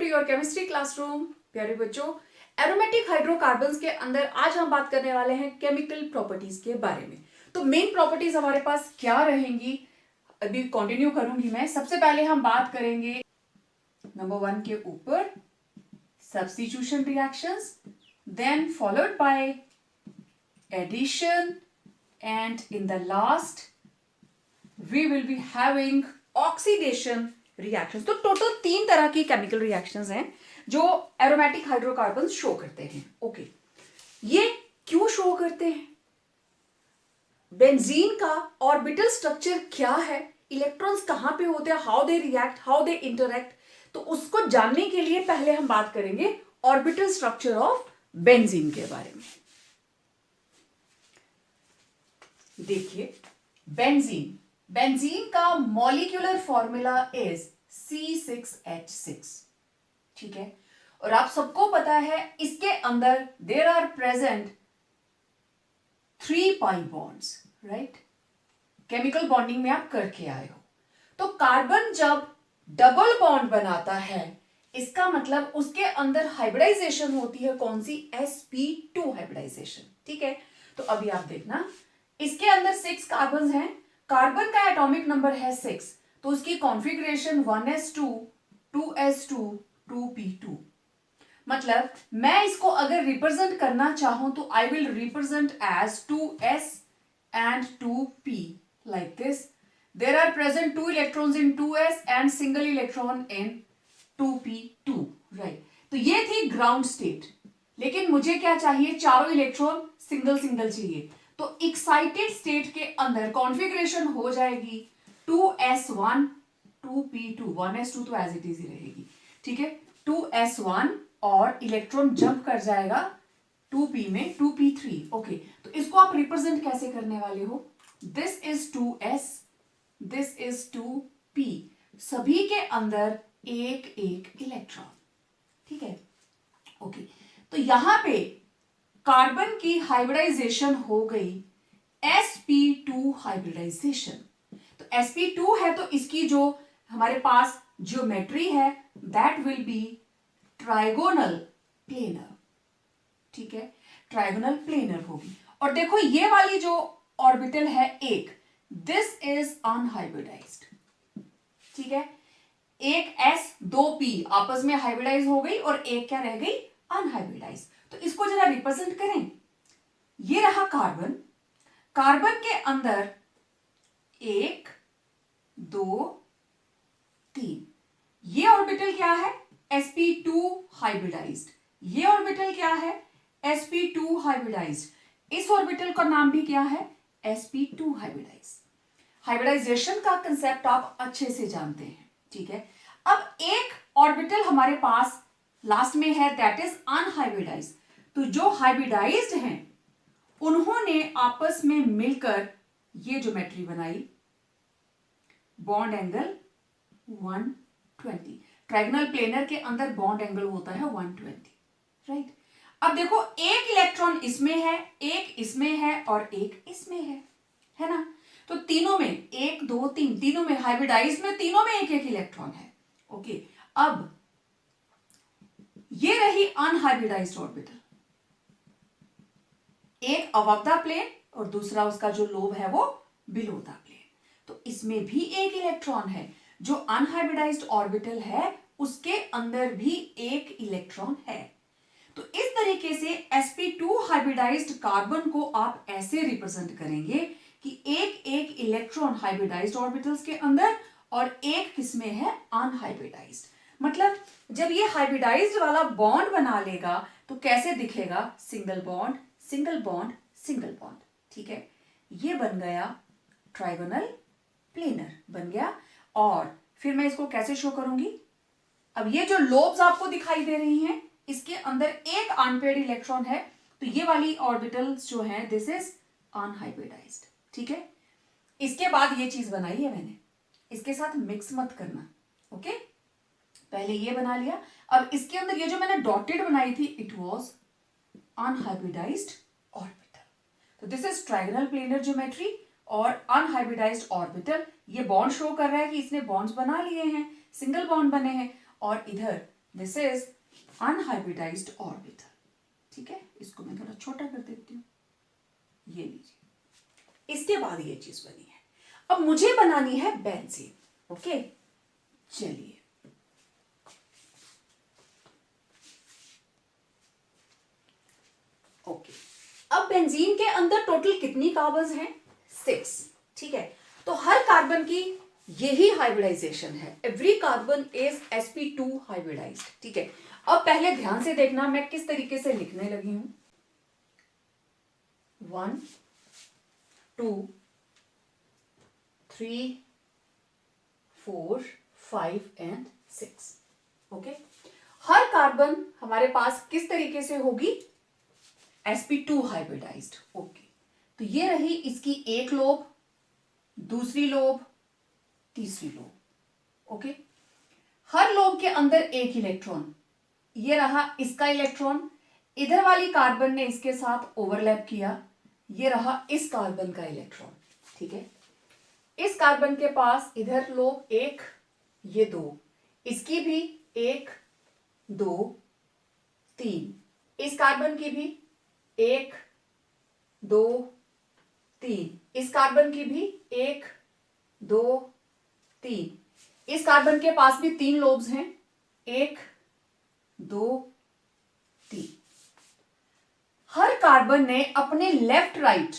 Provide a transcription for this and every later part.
Your chemistry classroom. प्यारे बच्चों, aromatic hydrocarbons के अंदर आज हम बात करने वाले हैं केमिकल प्रॉपर्टीज के बारे में। तो मेन प्रॉपर्टीज हमारे पास क्या रहेंगी, अभी कंटिन्यू करूंगी मैं। सबसे पहले हम बात करेंगे नंबर 1 के ऊपर substitution reactions, then followed by addition, and in the last we will be having oxidation reactions। तो टोटल 3 तरह की केमिकल रिएक्शंस हैं जो एरोमेटिक हाइड्रोकार्बन्स शो करते हैं। ओके, ये क्यों शो करते हैं, बेंजीन का ऑर्बिटल स्ट्रक्चर क्या है, इलेक्ट्रॉन्स कहां पे होते हैं, how they react, how they interact, तो उसको जानने के लिए पहले हम बात करेंगे ऑर्बिटल स्ट्रक्चर ऑफ बेंजीन के बारे में। देखिए, बेंजीन का मॉलिक्यूलर फॉर्मूला इज C6H6, ठीक है। और आप सबको पता है इसके अंदर there are present 3 pi bonds, right. Chemical bonding में आप करके आए हो। तो कार्बन जब डबल बॉन्ड बनाता है, इसका मतलब उसके अंदर हाइब्रिडाइजेशन होती है, कौन सी, sp2 हाइब्रिडाइजेशन, ठीक है। तो अभी आप देखना, इसके अंदर 6 कार्बन हैं, कार्बन का एटॉमिक नंबर है 6, तो उसकी कॉन्फ़िगरेशन 1s2 2s2 2p2। मतलब मैं इसको अगर रिप्रेजेंट करना चाहूं तो I will represent as 2s and 2p like this। There are present 2 electrons in 2s and single electron in 2p2, right। तो ये थी ग्राउंड स्टेट, लेकिन मुझे क्या चाहिए, चारों इलेक्ट्रॉन सिंगल सिंगल चाहिए। तो एक्साइटेड स्टेट के अंदर कॉन्फ़िगरेशन हो जाएगी 2s1 2p2, 1s2 तो एज इट इज ही रहेगी, ठीक है, 2s1 और इलेक्ट्रॉन जंप कर जाएगा 2p में 2p3। ओके, तो इसको आप रिप्रेजेंट कैसे करने वाले हो, this is 2s, this is 2p, सभी के अंदर एक एक इलेक्ट्रॉन, ठीक है। ओके, तो यहां पे कार्बन की हाइब्रिडाइजेशन हो गई sp2 हाइब्रिडाइजेशन। तो sp2 है तो इसकी जो हमारे पास ज्योमेट्री है that will B trigonal planar, ठीक है, ट्राइगोनल प्लेनर होगी। और देखो ये वाली जो ऑर्बिटल है एक, दिस इज अनहाइब्रिडाइज्ड, ठीक है। एक s 2p आपस में हाइब्रिडाइज हो गई और एक क्या रह गई, अनहाइब्रिडाइज। तो इसको जरा रिप्रेजेंट करें, ये रहा कार्बन, कार्बन के अंदर 1 2 3, ये ऑर्बिटल क्या है, sp2 हाइब्रिडाइज्ड, ये ऑर्बिटल क्या है, sp2 हाइब्रिडाइज्ड, इस ऑर्बिटल का नाम भी क्या है, sp2 हाइब्रिडाइज्ड। हाइब्रिडाइजेशन का कंसेप्ट आप अच्छे से जानते हैं, ठीक है। अब एक ऑर्बिटल हमारे पास लास्ट में है दैट इज अनहाइब्रिडाइज्ड। तो जो हाइब्रिडाइज्ड हैं उन्होंने आपस में मिलकर ये ज्योमेट्री बनाई, बॉन्ड एंगल 120, ट्राइगोनल प्लेनर के अंदर बॉन्ड एंगल होता है 120, राइट। अब देखो एक इलेक्ट्रॉन इसमें है, एक इसमें है और एक इसमें है ना। तो तीनों में 1 2 3, तीनों में हाइब्रिडाइज्ड में तीनों में एक एक इलेक्ट्रॉन है। ओके, अब ये रही अनहाइब्रिडाइज्ड ऑर्बिटल, एक अबव द प्लेन और दूसरा उसका जो लोब है वो बिलो द प्लेन। तो इसमें भी एक इलेक्ट्रॉन है, जो अनहाइब्रिडाइज्ड ऑर्बिटल है उसके अंदर भी एक इलेक्ट्रॉन है। तो इस तरीके से sp2 हाइब्रिडाइज्ड कार्बन को आप ऐसे रिप्रेजेंट करेंगे कि एक एक इलेक्ट्रॉन हाइब्रिडाइज्ड ऑर्बिटल्स के अंदर और एक किसमें है, अनहाइब्रिडाइज्ड। मतलब जब ये हाइब्रिडाइज्ड वाला बॉन्ड बना लेगा तो कैसे दिखेगा, single bond single bond single bond, ठीक है। ये बन गया ट्राइगोनल प्लेनर बन गया। और फिर मैं इसको कैसे शो करूंगी, अब ये जो लोब्स आपको दिखाई दे रही हैं इसके अंदर एक अनपेयर्ड इलेक्ट्रॉन है, तो ये वाली ऑर्बिटल्स जो हैं दिस इज अनहाइब्रिडाइज्ड, ठीक है। इसके बाद ये चीज बनाई है मैंने, इसके साथ मिक्स मत करना, ओके। पहले ये बना लिया, अब इसके अंदर ये जो मैंने डॉटेड बनाई थी इट वाज अनहाइब्रिडाइज्ड ऑर्बिटल। तो this is trigonal planar geometry और अनहाइब्रिडाइज्ड ऑर्बिटल। ये बॉन्ड शो कर रहा है कि इसने बॉन्ड्स बना लिए हैं, सिंगल बॉन्ड बने हैं, और इधर दिस इज अनहाइब्रिडाइज्ड ऑर्बिटल। ठीक है, इसको मैं थोड़ा छोटा कर देती हूँ, ये लीजिए। इसके बाद ये चीज बनी है। अब मुझे बनानी है बेंजीन। ओके, चलिए ओके, अब बेंजीन के अंदर टोटल कितनी कार्बन्स हैं? 6। ठीक है, तो हर कार्बन की यही हाइब्रिडाइजेशन है। Every carbon is sp2 hybridized. ठीक है, अब पहले ध्यान से देखना मैं किस तरीके से लिखने लगी हूं। 1 2 3 4 5 एंड 6। ओके, हर कार्बन हमारे पास किस तरीके से होगी? sp2 hybridised. ओके, तो ये रही इसकी एक लोब, दूसरी लोब, तीसरी लोब। ओके, हर लोब के अंदर एक इलेक्ट्रॉन। ये रहा इसका इलेक्ट्रॉन, इधर वाली कार्बन ने इसके साथ ओवरलैप किया, ये रहा इस कार्बन का इलेक्ट्रॉन। ठीक है, इस कार्बन के पास इधर लोब एक, ये दो, इसकी भी एक, दो, तीन, इस कार्बन की भी एक, दो, तीन, इस कार्बन की भी एक, दो, तीन, इस कार्बन के पास भी 3 लोब्स हैं, एक, दो, तीन। हर कार्बन ने अपने लेफ्ट राइट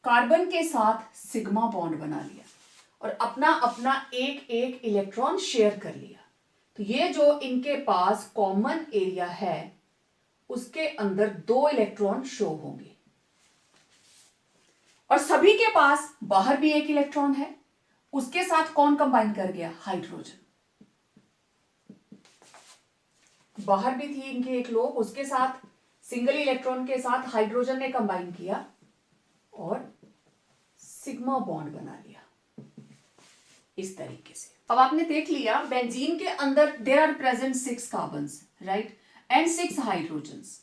कार्बन के साथ सिग्मा बॉन्ड बना लिया और अपना अपना एक एक इलेक्ट्रॉन शेयर कर लिया। तो ये जो इनके पास कॉमन एरिया है उसके अंदर 2 इलेक्ट्रॉन शो होंगे और सभी के पास बाहर भी एक इलेक्ट्रॉन है। उसके साथ कौन कंबाइन कर गया? हाइड्रोजन। बाहर भी थी इनकी एक लोब, उसके साथ सिंगल इलेक्ट्रॉन के साथ हाइड्रोजन ने कंबाइन किया और सिग्मा बॉन्ड बना लिया इस तरीके से। अब आपने देख लिया बेंजीन के अंदर there are present 6 carbons, right, and 6 hydrogens.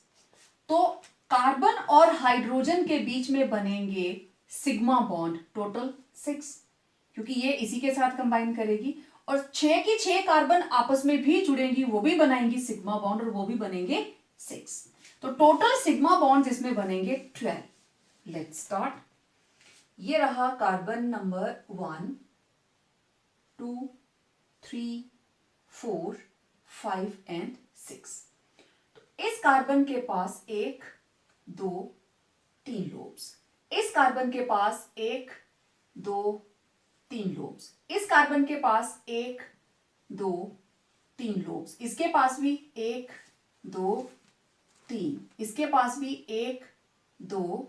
तो कार्बन और हाइड्रोजन के बीच में बनेंगे सिग्मा बॉन्ड, टोटल 6, क्योंकि ये इसी के साथ कंबाइन करेगी और 6 की 6 कार्बन आपस में भी जुड़ेंगी, वो भी बनाएंगी सिग्मा बॉन्ड और वो भी बनेंगे 6। तो टोटल सिग्मा बॉन्ड इसमें बनेंगे 12। Let's start. ये रहा कार्बन नंबर 1 2 3 4 5 एंड 6। तो इस कार्बन के पास 1 2 3 लोब्स, इस कार्बन के पास 1 2 3 लोब्स, इस कार्बन के पास 1 2 3 लोब्स, इसके पास भी 1 2 3, इसके पास भी 1 2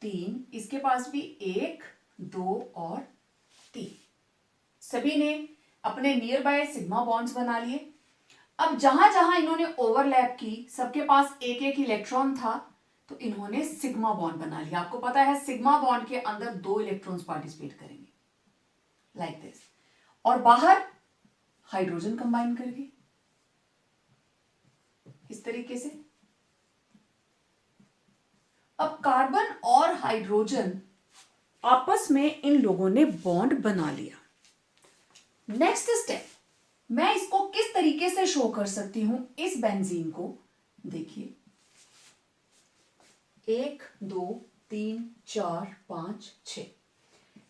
3, इसके पास भी 1 2 और 3। सभी ने अपने नियर बाय सिग्मा बॉन्ड्स बना लिए। अब जहां जहां इन्होंने ओवरलैप की सबके पास एक एक इलेक्ट्रॉन था, तो इन्होंने सिग्मा बॉन्ड बना लिया। आपको पता है सिग्मा बॉन्ड के अंदर 2 इलेक्ट्रॉन्स पार्टिसिपेट करेंगे लाइक दिस, और बाहर हाइड्रोजन कंबाइन करके इस तरीके से। अब कार्बन और हाइड्रोजन आपस में इन लोगों ने बॉन्ड बना लिया। नेक्स्ट स्टेप, मैं इसको किस तरीके से शो कर सकती हूं इस बेंजीन को? देखिए 1 2 3 4 5 6,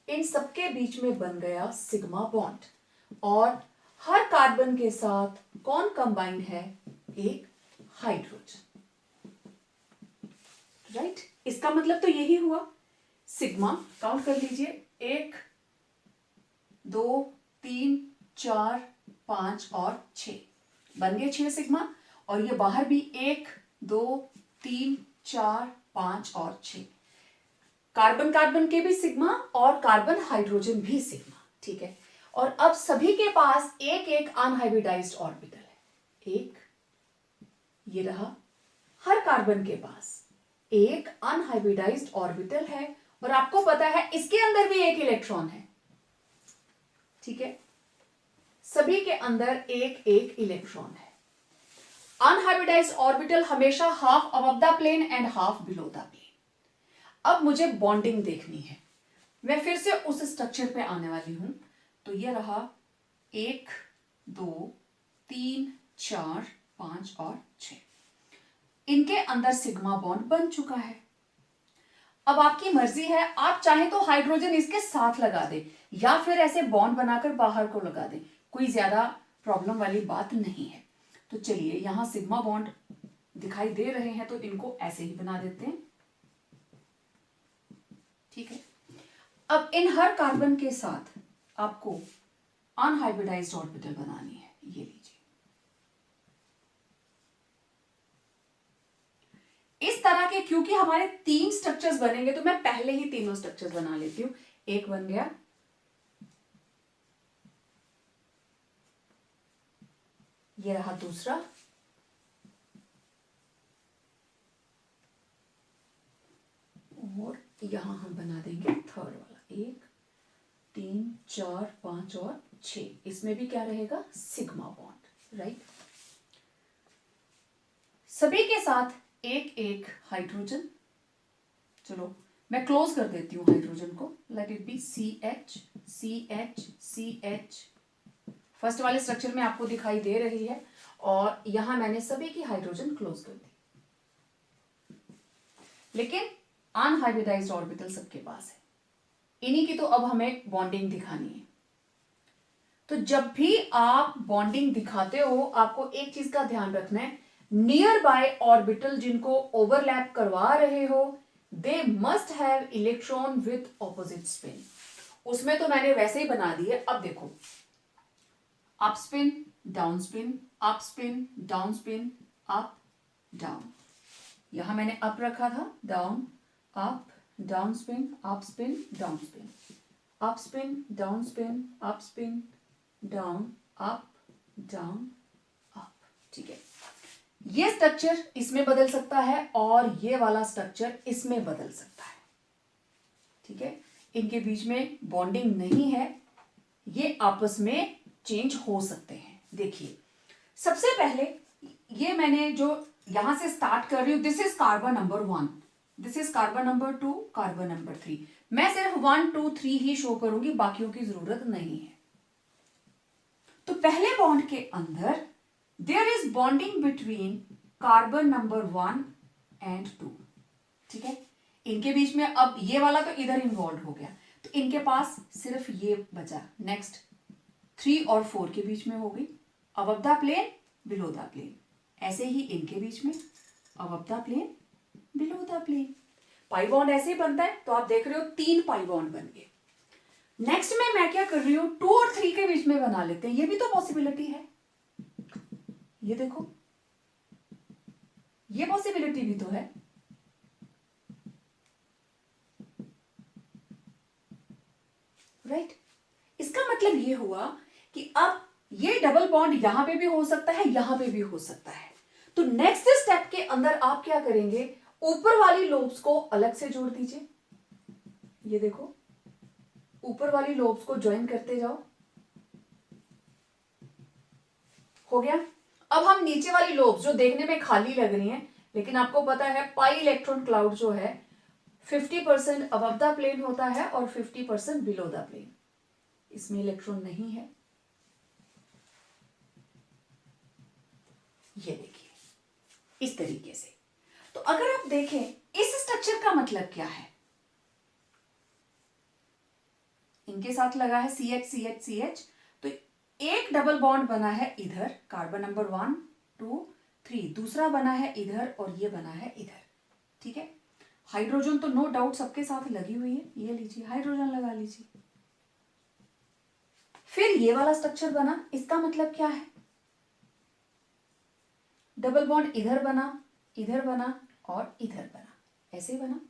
इन सबके बीच में बन गया सिग्मा बॉन्ड और हर कार्बन के साथ कौन कंबाइंड है? एक हाइड्रोजन, राइट। इसका मतलब तो यही हुआ। सिग्मा काउंट कर लीजिए, 1 2 3 4 5 और 6, बन गए 6 सिग्मा। और ये बाहर भी 1 2 3 4 5 और 6, कार्बन कार्बन के भी सिग्मा और कार्बन हाइड्रोजन भी सिग्मा। ठीक है, और अब सभी के पास एक एक अनहाइब्रिडाइज्ड ऑर्बिटल है। एक ये रहा, हर कार्बन के पास एक अनहाइब्रिडाइज्ड ऑर्बिटल है और आपको पता है इसके अंदर भी एक इलेक्ट्रॉन है। ठीक है, सभी के अंदर एक एक इलेक्ट्रॉन है। अनहाइब्रिडाइज्ड ऑर्बिटल हमेशा half above the plane and half below the plane. अब मुझे बॉन्डिंग देखनी है, मैं फिर से उस स्ट्रक्चर पे आने वाली हूं। तो ये रहा 1 2 3, 4, 5 और 6, इनके अंदर सिग्मा बॉन्ड बन चुका है। अब आपकी मर्जी है, आप चाहे तो हाइड्रोजन इसके साथ लगा दे या फिर ऐसे बॉन्ड बनाकर बाहर को लगा दे, कोई ज्यादा प्रॉब्लम वाली बात नहीं है। तो चलिए यहां सिग्मा बॉन्ड दिखाई दे रहे हैं तो इनको ऐसे ही बना देते हैं, ठीक है। अब इन हर कार्बन के साथ आपको अनहाइब्रिडाइज्ड ऑर्बिटल बनानी है, ये लीजिए। इस तरह के, क्योंकि हमारे 3 स्ट्रक्चर्स बनेंगे तो मैं पहले ही तीनों स्ट्रक्चर्स बना लेती हूं। एक बन गया, ये रहा दूसरा, और यहां हम बना देंगे थर्ड वाला। 1, 3, 4, 5 और 6, इसमें भी क्या रहेगा, सिग्मा बॉन्ड, राइट। सभी के साथ एक एक हाइड्रोजन। चलो मैं क्लोज कर देती हूं हाइड्रोजन को, let it be CH CH CH। First वाले स्ट्रक्चर में आपको दिखाई दे रही है और यहां मैंने सभी की हाइड्रोजन क्लोज कर दी, लेकिन अनहाइब्रिडाइज्ड ऑर्बिटल सबके पास है, इन्हीं की तो अब हमें बॉन्डिंग दिखानी है। तो जब भी आप बॉन्डिंग दिखाते हो आपको एक चीज का ध्यान रखना है, नियर बाय ऑर्बिटल जिनको ओवरलैप करवा रहे हो they must have electron with opposite spin. उसमें तो मैंने वैसे ही बना दिए। अब देखो, up spin down spin, up spin down spin, up down. यहां मैंने अप रखा था, down up, down spin, up spin, down spin, up spin, down spin, up spin, down, up, down, up, ठीक है। ये स्ट्रक्चर इसमें बदल सकता है और ये वाला स्ट्रक्चर इसमें बदल सकता है, ठीक है। इनके बीच में बॉन्डिंग नहीं है, ये आपस में चेंज हो सकते हैं। देखिए सबसे पहले ये मैंने जो यहां से स्टार्ट कर रही हूं, this is carbon number 1, this is carbon number 2, carbon number 3। मैं सिर्फ 1, 2, 3 ही शो करूंगी, बाकियों की जरूरत नहीं है। तो पहले बॉन्ड के अंदर there is bonding between carbon number 1 and 2, ठीक है। इनके बीच में अब ये वाला तो इधर इन्वॉल्व हो गया, तो इनके पास सिर्फ ये बचा। नेक्स्ट 3 और 4 के बीच में होगी above the plane below the plane, ऐसे ही इनके बीच में above the plane below the plane. Pi bond ऐसे ही बनता है, तो आप देख रहे हो 3 पाई बॉन्ड बन गए। नेक्स्ट में मैं क्या कर रही हूं, 2 और 3 के बीच में बना लेते हैं, ये भी तो पॉसिबिलिटी है। ये देखो, ये पॉसिबिलिटी भी तो है, राइट। इसका मतलब ये हुआ कि अब ये डबल बॉन्ड यहां पे भी हो सकता है, यहां पे भी हो सकता है। तो नेक्स्ट स्टेप के अंदर आप क्या करेंगे, ऊपर वाली लोब्स को अलग से जोड़ दीजिए। ये देखो, ऊपर वाली लोब्स को ज्वाइन करते जाओ, हो गया। अब हम नीचे वाली लोब्स जो देखने में खाली लग रही हैं, लेकिन आपको पता है पाई इलेक्ट्रॉन क्लाउड जो है 50% अबव द प्लेन होता है और 50% बिलो द प्लेन, इसमें इलेक्ट्रॉन नहीं है। ये देखिए इस तरीके से। तो अगर आप देखें इस स्ट्रक्चर का मतलब क्या है, इनके साथ लगा है CH CH CH, तो एक डबल बॉन्ड बना है इधर, कार्बन नंबर 1, 2, 3, दूसरा बना है इधर और ये बना है इधर, ठीक है। हाइड्रोजन तो नो डाउट सबके साथ लगी हुई है, ये लीजिए हाइड्रोजन लगा लीजिए। फिर ये वाला स्ट्रक्चर बना, इसका मतलब क्या है, डबल बॉन्ड इधर बना और इधर बना, ऐसे बना।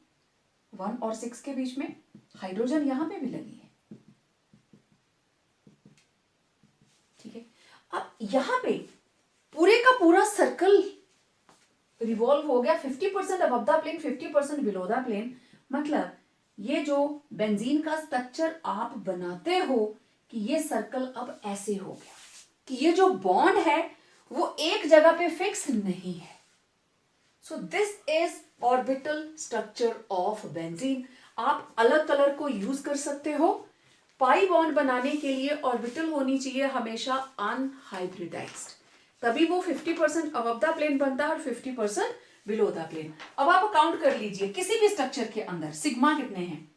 1 और 6 के बीच में हाइड्रोजन यहां पे भी लगी है, ठीक है। अब यहां पे पूरे का पूरा सर्कल रिवॉल्व हो गया, 50% above the plane, 50% below the plane. मतलब ये जो बेंजीन का स्ट्रक्चर आप बनाते हो कि ये सर्कल अब ऐसे हो गया कि ये जो बॉन्ड है वो एक जगह पे फिक्स नहीं है। सो this is orbital structure of benzene. आप अलग कलर को यूज कर सकते हो। पाई बॉन्ड बनाने के लिए ऑर्बिटल होनी चाहिए हमेशा अनहाइब्रिडाइज्ड। तभी वो 50% अबव द प्लेन बनता है और 50% बिलो द प्लेन। अब आप काउंट कर लीजिए किसी भी स्ट्रक्चर के अंदर सिग्मा कितने हैं,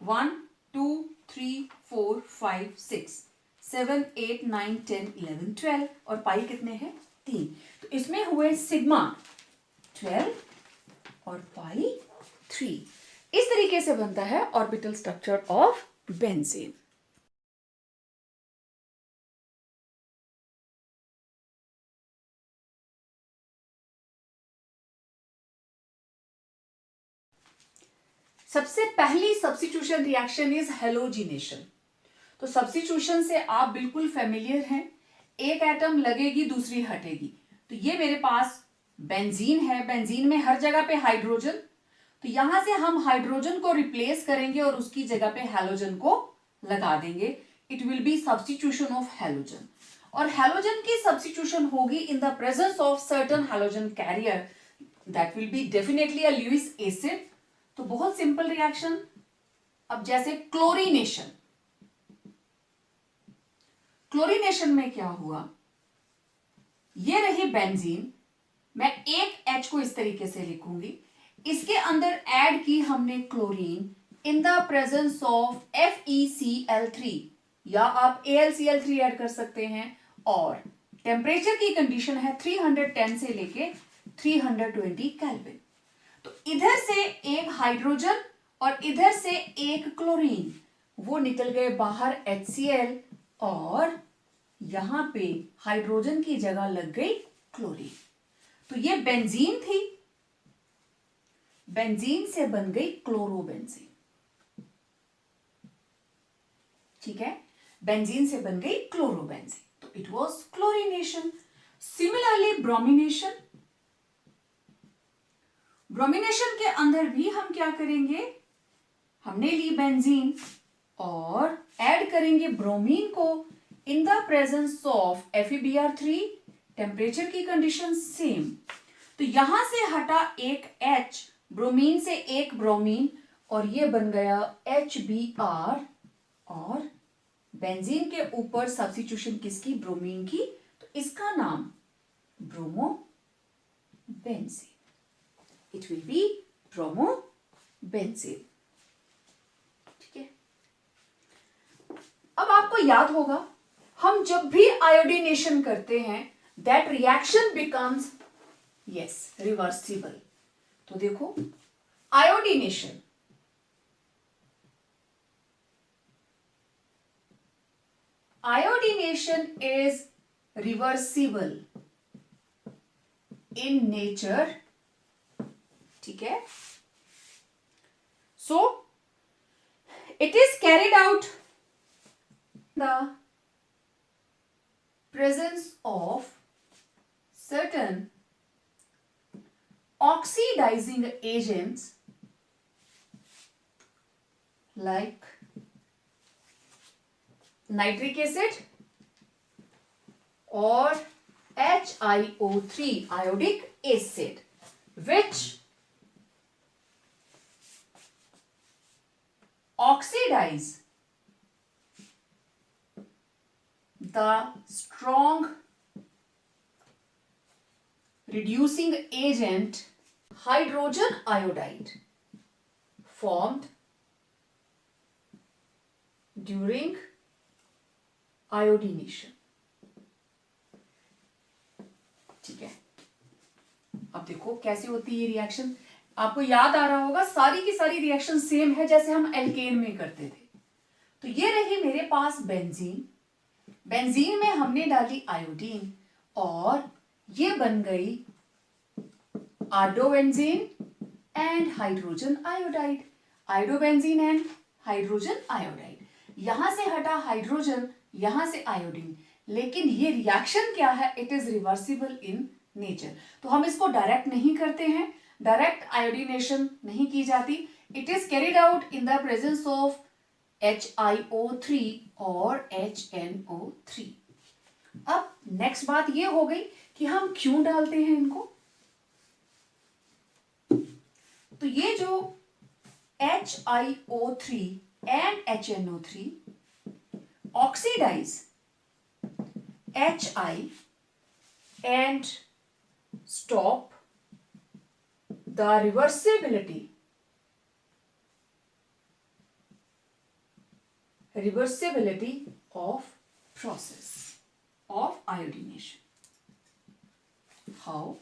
1 2 3 4 5 6 7 8 9 10 11 12 और पाई कितने हैं 3। तो इसमें हुए सिग्मा 12 और पाई 3। इस तरीके से बनता है ऑर्बिटल स्ट्रक्चर ऑफ बेंजीन। सबसे पहली सब्स्टिट्यूशन रिएक्शन इज हेलोजिनेशन। तो सब्स्टिट्यूशन से आप बिल्कुल फेमिलियर हैं, एक एटम लगेगी दूसरी हटेगी। तो ये मेरे पास बेंजीन है, बेंजीन में हर जगह पे हाइड्रोजन, तो यहां से हम हाइड्रोजन को रिप्लेस करेंगे और उसकी जगह पे हैलोजन को लगा देंगे। It will be substitution of halogen. और हैलोजन की सब्स्टिट्यूशन होगी in the presence of certain halogen carrier, that will be definitely a Lewis acid. तो बहुत सिंपल रिएक्शन। अब जैसे क्लोरीनेशन, क्लोरीनेशन में क्या हुआ, ये रही बेंजीन, मैं एक H को इस तरीके से लिखूंगी, इसके अंदर ऐड की हमने chlorine in the presence of FeCl3, या आप AlCl3 ऐड कर सकते हैं। और टेम्परेचर की कंडीशन है 310 से लेके 320 केल्विन। तो इधर से एक हाइड्रोजन और इधर से एक क्लोरीन, वो निकल गए बाहर HCl, और यहां पे हाइड्रोजन की जगह लग गई क्लोरीन। तो ये बेंजीन थी, बेंजीन से बन गई क्लोरोबेंजीन। ठीक है, बेंजीन से बन गई क्लोरोबेंजीन। तो it was chlorination. Similarly bromination, bromination के अंदर भी हम क्या करेंगे, हमने ली बेंजीन और ऐड करेंगे ब्रोमीन को इन the presence of FeBr3, temperature की कंडीशन सेम। तो यहां से हटा एक H, ब्रोमीन से एक ब्रोमीन, और ये बन गया HBr, और बेंजीन के ऊपर सब्स्टिट्यूशन किसकी, ब्रोमीन की, तो इसका नाम bromo benzene. It will B bromo benzene. ठीक है, अब आपको याद होगा हम जब भी आयोडीनेशन करते हैं दैट रिएक्शन बिकम्स रिवर्सिबल। तो देखो iodination, iodination is reversible in nature. ठीक है, so it is carried out the presence of certain oxidizing agents like nitric acid or HiO3, iodic acid, which oxidize the strong reducing agent hydrogen iodide formed during iodination। ठीक है, अब देखो कैसे होती है ये रिएक्शन। आपको याद आ रहा होगा सारी की सारी रिएक्शन सेम है जैसे हम एल्केन में करते थे। तो ये रही मेरे पास बेंजीन, बेंजीन में हमने डाली आयोडीन और ये बन गई iodobenzene and hydrogen iodide, iodobenzene and hydrogen iodide. यहां से हटा हाइड्रोजन, यहां से आयोडीन, लेकिन ये रिएक्शन क्या है, it is reversible in nature. तो हम इसको डायरेक्ट नहीं करते हैं, डायरेक्ट आयोडीनेशन नहीं की जाती। It is carried out in the presence of HiO3 और HNO3। अब नेक्स्ट बात ये हो गई कि हम क्यों डालते हैं इनको। तो ये जो HiO3 and HNO3 oxidize HI and stop the reversibility of process of iodination. How?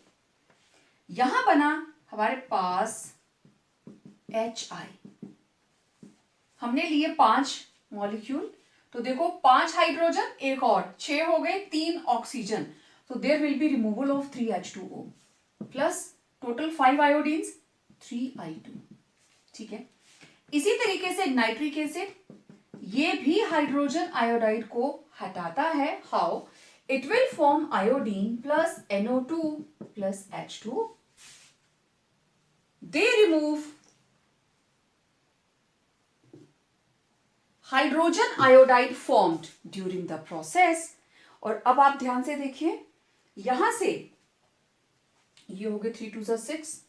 यहां बना हमारे पास HI, हमने लिए 5 मॉलिक्यूल, तो देखो 5 हाइड्रोजन, एक और 6 हो गए, 3 ऑक्सीजन, तो there will be removal of 3H2O plus total 5 iodines 3I2. ठीक है. इसी तरीके से नाइट्रिक एसिड, ये भी हाइड्रोजन आयोडाइड को हटाता है. How? It will form iodine plus NO2 plus H2. They remove hydrogen iodide formed during the process. और अब आप ध्यान से देखिए, यहां से ये हो गए 3 2 6,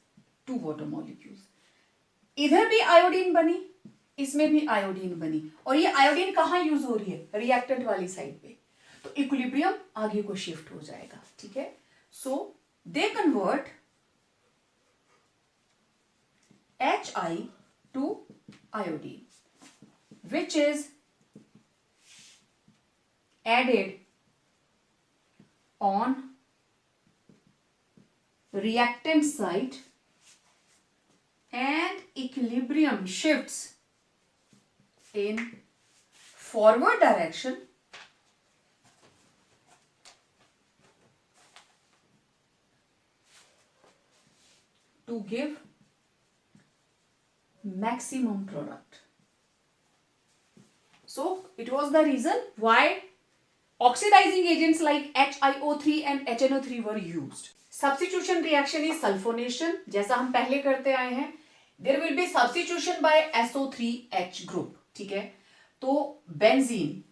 2 वाटर मॉलिक्यूल्स. इधर भी आयोडीन बनी, इसमें भी आयोडीन बनी, और ये आयोडीन कहां यूज हो रही है? रिएक्टेंट वाली साइड पे. तो इक्विलिब्रियम आगे को शिफ्ट हो जाएगा. ठीक है. So they convert HI to iodine, which is added on reactant side, and equilibrium shifts in forward direction to give maximum product. So it was the reason why oxidizing agents like HiO3 and HNO3 were used. Substitution reaction is sulfonation, जैसा हम पहले करते आए हैं. There will be substitution by SO3H group. ठीक है. तो benzene,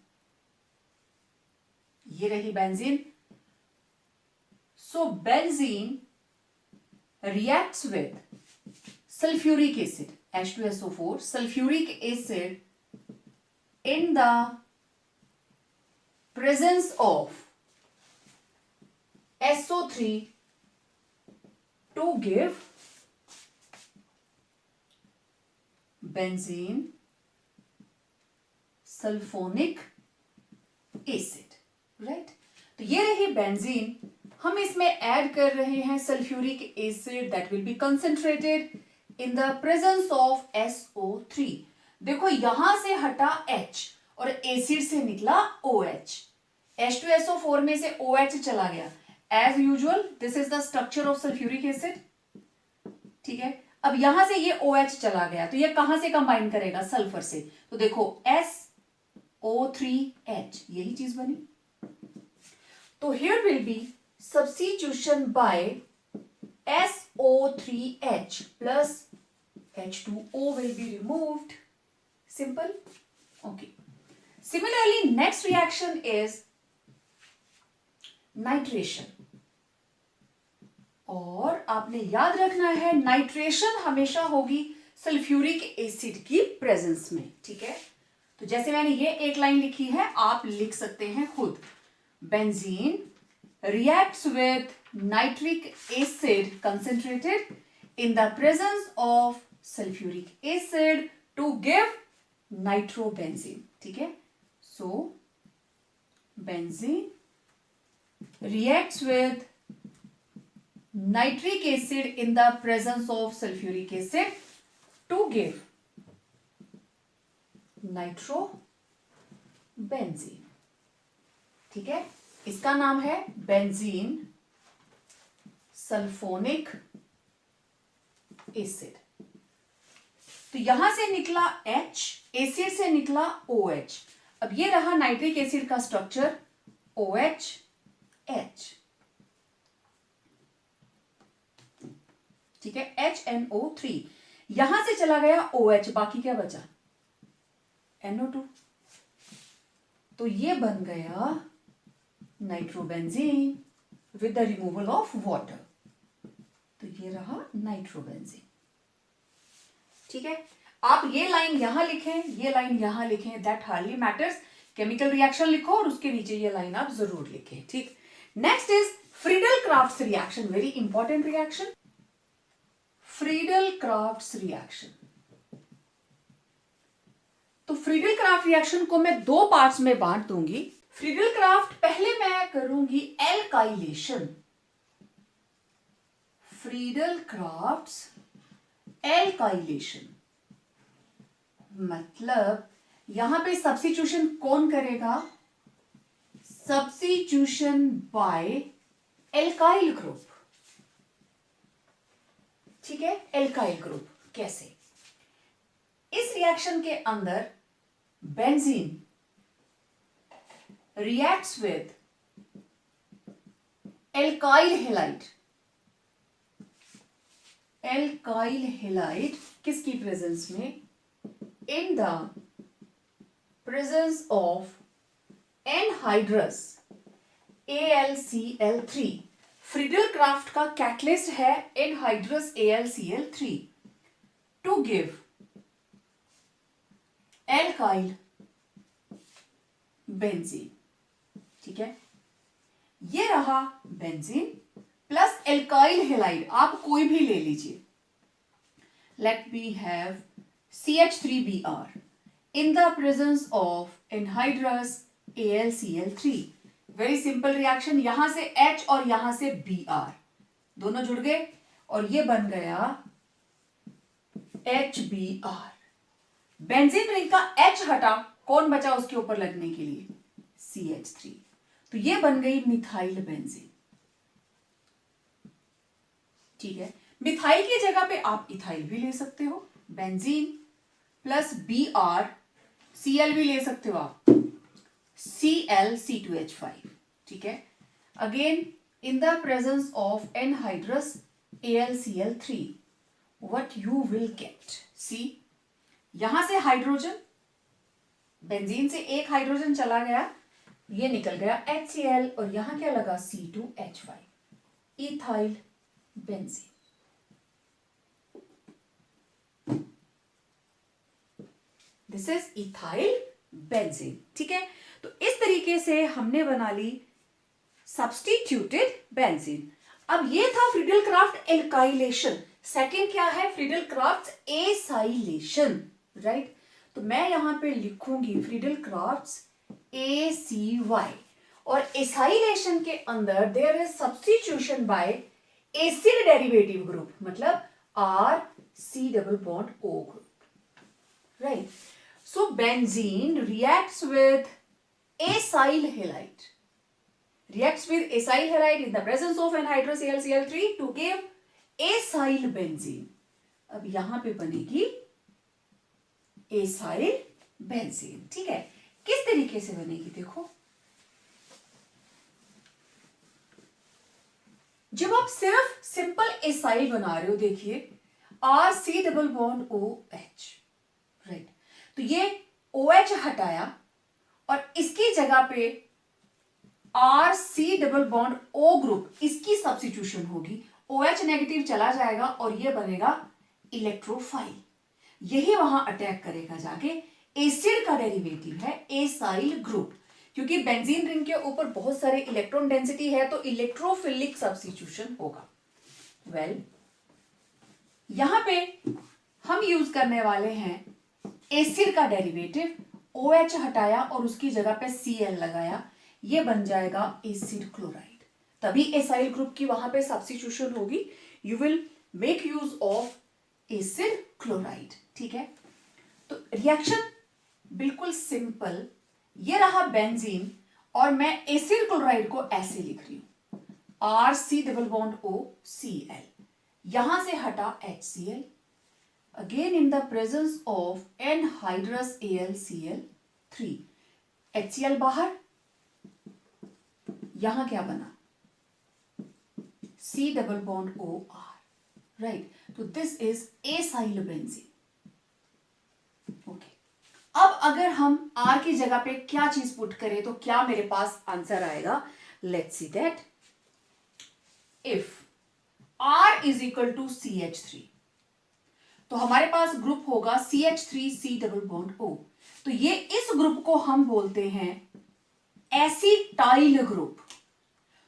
ये रही benzene. So benzene reacts with sulfuric acid, H2SO4, sulfuric acid in the presence of SO3 to give benzene sulfonic acid. Right. तो ये रही बेंजीन. हम इसमें ऐड कर रहे हैं sulphuric acid that will B concentrated in the presence of SO3. देखो यहां से हटा H और एसिड से निकला OH. H2SO4 में से OH चला गया. As usual this is the structure of sulphuric acid. ठीक है. अब यहां से ये OH चला गया, तो ये कहां से कंबाइन करेगा? सल्फर से. तो देखो SO3H, यही चीज बनी. तो here will be substitution by SO3H plus H2O will be removed. Simple. Okay. Similarly, next reaction is nitration. और आपने याद रखना है नाइट्रेशन हमेशा होगी सल्फ्यूरिक एसिड की प्रेजेंस में. ठीक है. तो जैसे मैंने ये एक लाइन लिखी है, आप लिख सकते हैं खुद. Benzene reacts with nitric acid concentrated in the presence of sulfuric acid to give nitrobenzene. ठीक है. So benzene reacts with nitric acid in the presence of sulfuric acid to give nitrobenzene. ठीक है. इसका नाम है बेंजीन सल्फोनिक एसिड. तो यहां से निकला H, एसिड से निकला OH. अब ये रहा नाइट्रिक एसिड का स्ट्रक्चर OH H. ठीक है. HNO3. यहां से चला गया OH, बाकी क्या बचा? NO2. तो ये बन गया nitrobenzene with the removal of water. तो ये रहा नाइट्रोबेंजीन. ठीक है. आप ये लाइन यहां लिखें, ये लाइन यहां लिखें, that hardly matters. Chemical reaction लिखो और उसके नीचे ये लाइन आप जरूर लिखें. ठीक. Next is Friedel Friedel-Crafts reaction, very important reaction. Friedel-Crafts reaction. तो Friedel-Crafts reaction को मैं दो पार्ट्स में बांट दूंगी. Friedel-Crafts पहले मैं करूंगी एल्काइलेशन. Friedel-Crafts एल्काइलेशन मतलब यहां पे सब्स्टिट्यूशन कौन करेगा? Substitution by alkyl group. ठीक है, एल्काइल ग्रुप. कैसे? इस रिएक्शन के अंदर benzene reacts with alkyl halide. Alkyl halide किसकी प्रेजेंस में? In the presence of anhydrous AlCl3. Friedel Craft का कैटलिस्ट है anhydrous AlCl3 to give alkyl benzene. ठीक है, ये रहा बेंजीन प्लस एल्काइल हैलाइड. आप कोई भी ले लीजिए. Let me have CH3Br in the presence of anhydrous AlCl3. Very simple reaction. यहां से H और यहां से Br दोनों जुड़ गए और ये बन गया HBr. बेंजीन रिंग का H हटा, कौन बचा उसके ऊपर लगने के लिए? CH3. तो ये बन गई मिथाइल बेंजीन. ठीक है, मिथाइल की जगह पे आप इथाइल भी ले सकते हो. बेंजीन प्लस Br, Cl भी ले सकते हो आप, ClC2H5. ठीक है, again in the presence of anhydrous AlCl3 what you will get? See, यहां से हाइड्रोजन, बेंजीन से एक हाइड्रोजन चला गया, ये निकल गया HCl और यहां क्या लगा? C2H5, ethyl benzene. This is ethyl benzene. ठीक है, तो इस तरीके से हमने बना ली सब्स्टिट्यूटेड बेंजीन. अब ये था फ्रीडल-क्राफ्ट एल्काइलेशन. सेकंड क्या है? Friedel-Crafts acylation. राइट, तो मैं यहां पे लिखूंगी फ्रीडल-क्राफ्ट ACY. और एसाइलेशन के अंदर there is substitution by acid derivative group, मतलब RC double bond O group. Right, so benzene reacts with acyl halide. Reacts with acyl halide in the presence of anhydrous AlCl3 to give acyl benzene. अब यहां पे बनेगी acyl benzene. ठीक है, किस तरीके से बनेगी देखो. जब आप सिर्फ सिंपल एसाइल बना रहे हो, देखिए RC double bond OH. Right, तो ये OH हटाया और इसकी जगह पे RC double bond O group, इसकी सब्स्टिट्यूशन होगी. OH नेगेटिव चला जाएगा और ये बनेगा इलेक्ट्रोफाइल. यही वहां अटैक करेगा जाके. एसिड का डेरिवेटिव है एसाइल ग्रुप, क्योंकि बेंजीन रिंग के ऊपर बहुत सारे इलेक्ट्रॉन डेंसिटी है तो इलेक्ट्रोफिलिक सब्स्टिट्यूशन होगा. वेल, यहां पे हम यूज करने वाले हैं एसिड का डेरिवेटिव. OH हटाया और उसकी जगह पे Cl लगाया, ये बन जाएगा एसिड क्लोराइड. तभी एसाइल ग्रुप की वहां पे सब्स्टिट्यूशन होगी. You will make use of acid chloride. ठीक है, तो रिएक्शन बिल्कुल सिंपल. ये रहा बेंजीन और मैं एसिड क्लोराइड को ऐसे लिख रही हूं, RC double bond O Cl. यहां से हटा HCl. Again in the presence of anhydrous AlCl3, HCl बाहर, यहां क्या बना? C double bond OR. Right, तो this is acyl benzene. Okay, अब अगर हम R की जगह पे क्या चीज पुट करें तो क्या मेरे पास आंसर आएगा? Let's see that. If R is equal to CH3, तो हमारे पास ग्रुप होगा CH3C डबल बॉन्ड O. तो ये इस ग्रुप को हम बोलते हैं एसिटाइल ग्रुप.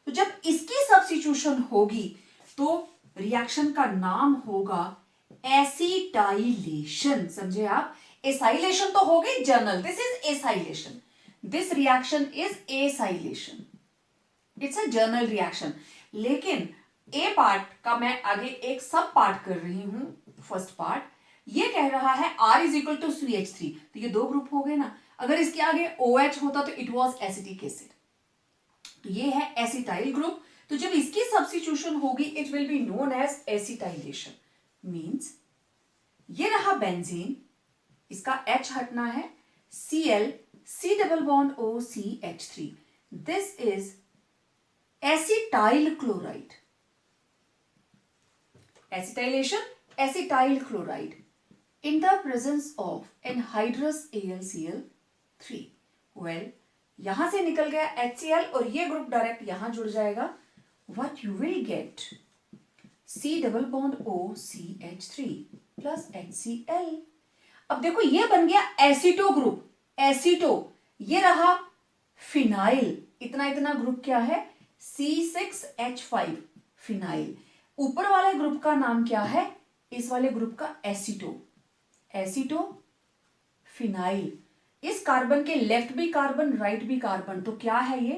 तो जब इसकी सब्स्टिट्यूशन होगी तो रिएक्शन का नाम होगा एसिटाइलेशन। समझे आप? एसाइलेशन तो हो गई journal, this is acylation, this reaction is acylation, it's a journal reaction. लेकिन ए पार्ट का मैं आगे एक सब पार्ट कर रही हूं। फर्स्ट पार्ट ये कह रहा है R is equal to CH3, तो ये दो ग्रुप हो गए ना। अगर इसके आगे OH होता तो इट वॉज एसिटिक एसिड, तो ये है एसिटाइल ग्रुप। तो जब इसकी सब्स्टिट्यूशन होगी it will be known as acetylation. Means ये रहा बेंजीन, इसका H हटना है, Cl C double bond O CH3, this is acetyl chloride. Acetylation, acetyl chloride in the presence of anhydrous AlCl3। well, यहां से निकल गया HCl और ये ग्रुप डायरेक्ट यहां जुड़ जाएगा। What you will get C double bond O CH3 plus HCl। अब देखो ये बन गया एसीटो ग्रुप, एसीटो। ये रहा फिनाइल, इतना इतना ग्रुप क्या है C6H5 फिनाइल। ऊपर वाले ग्रुप का नाम क्या है? इस वाले ग्रुप का एसीटो, एसीटो फिनाइल। इस कार्बन के लेफ्ट भी कार्बन राइट भी कार्बन, तो क्या है ये?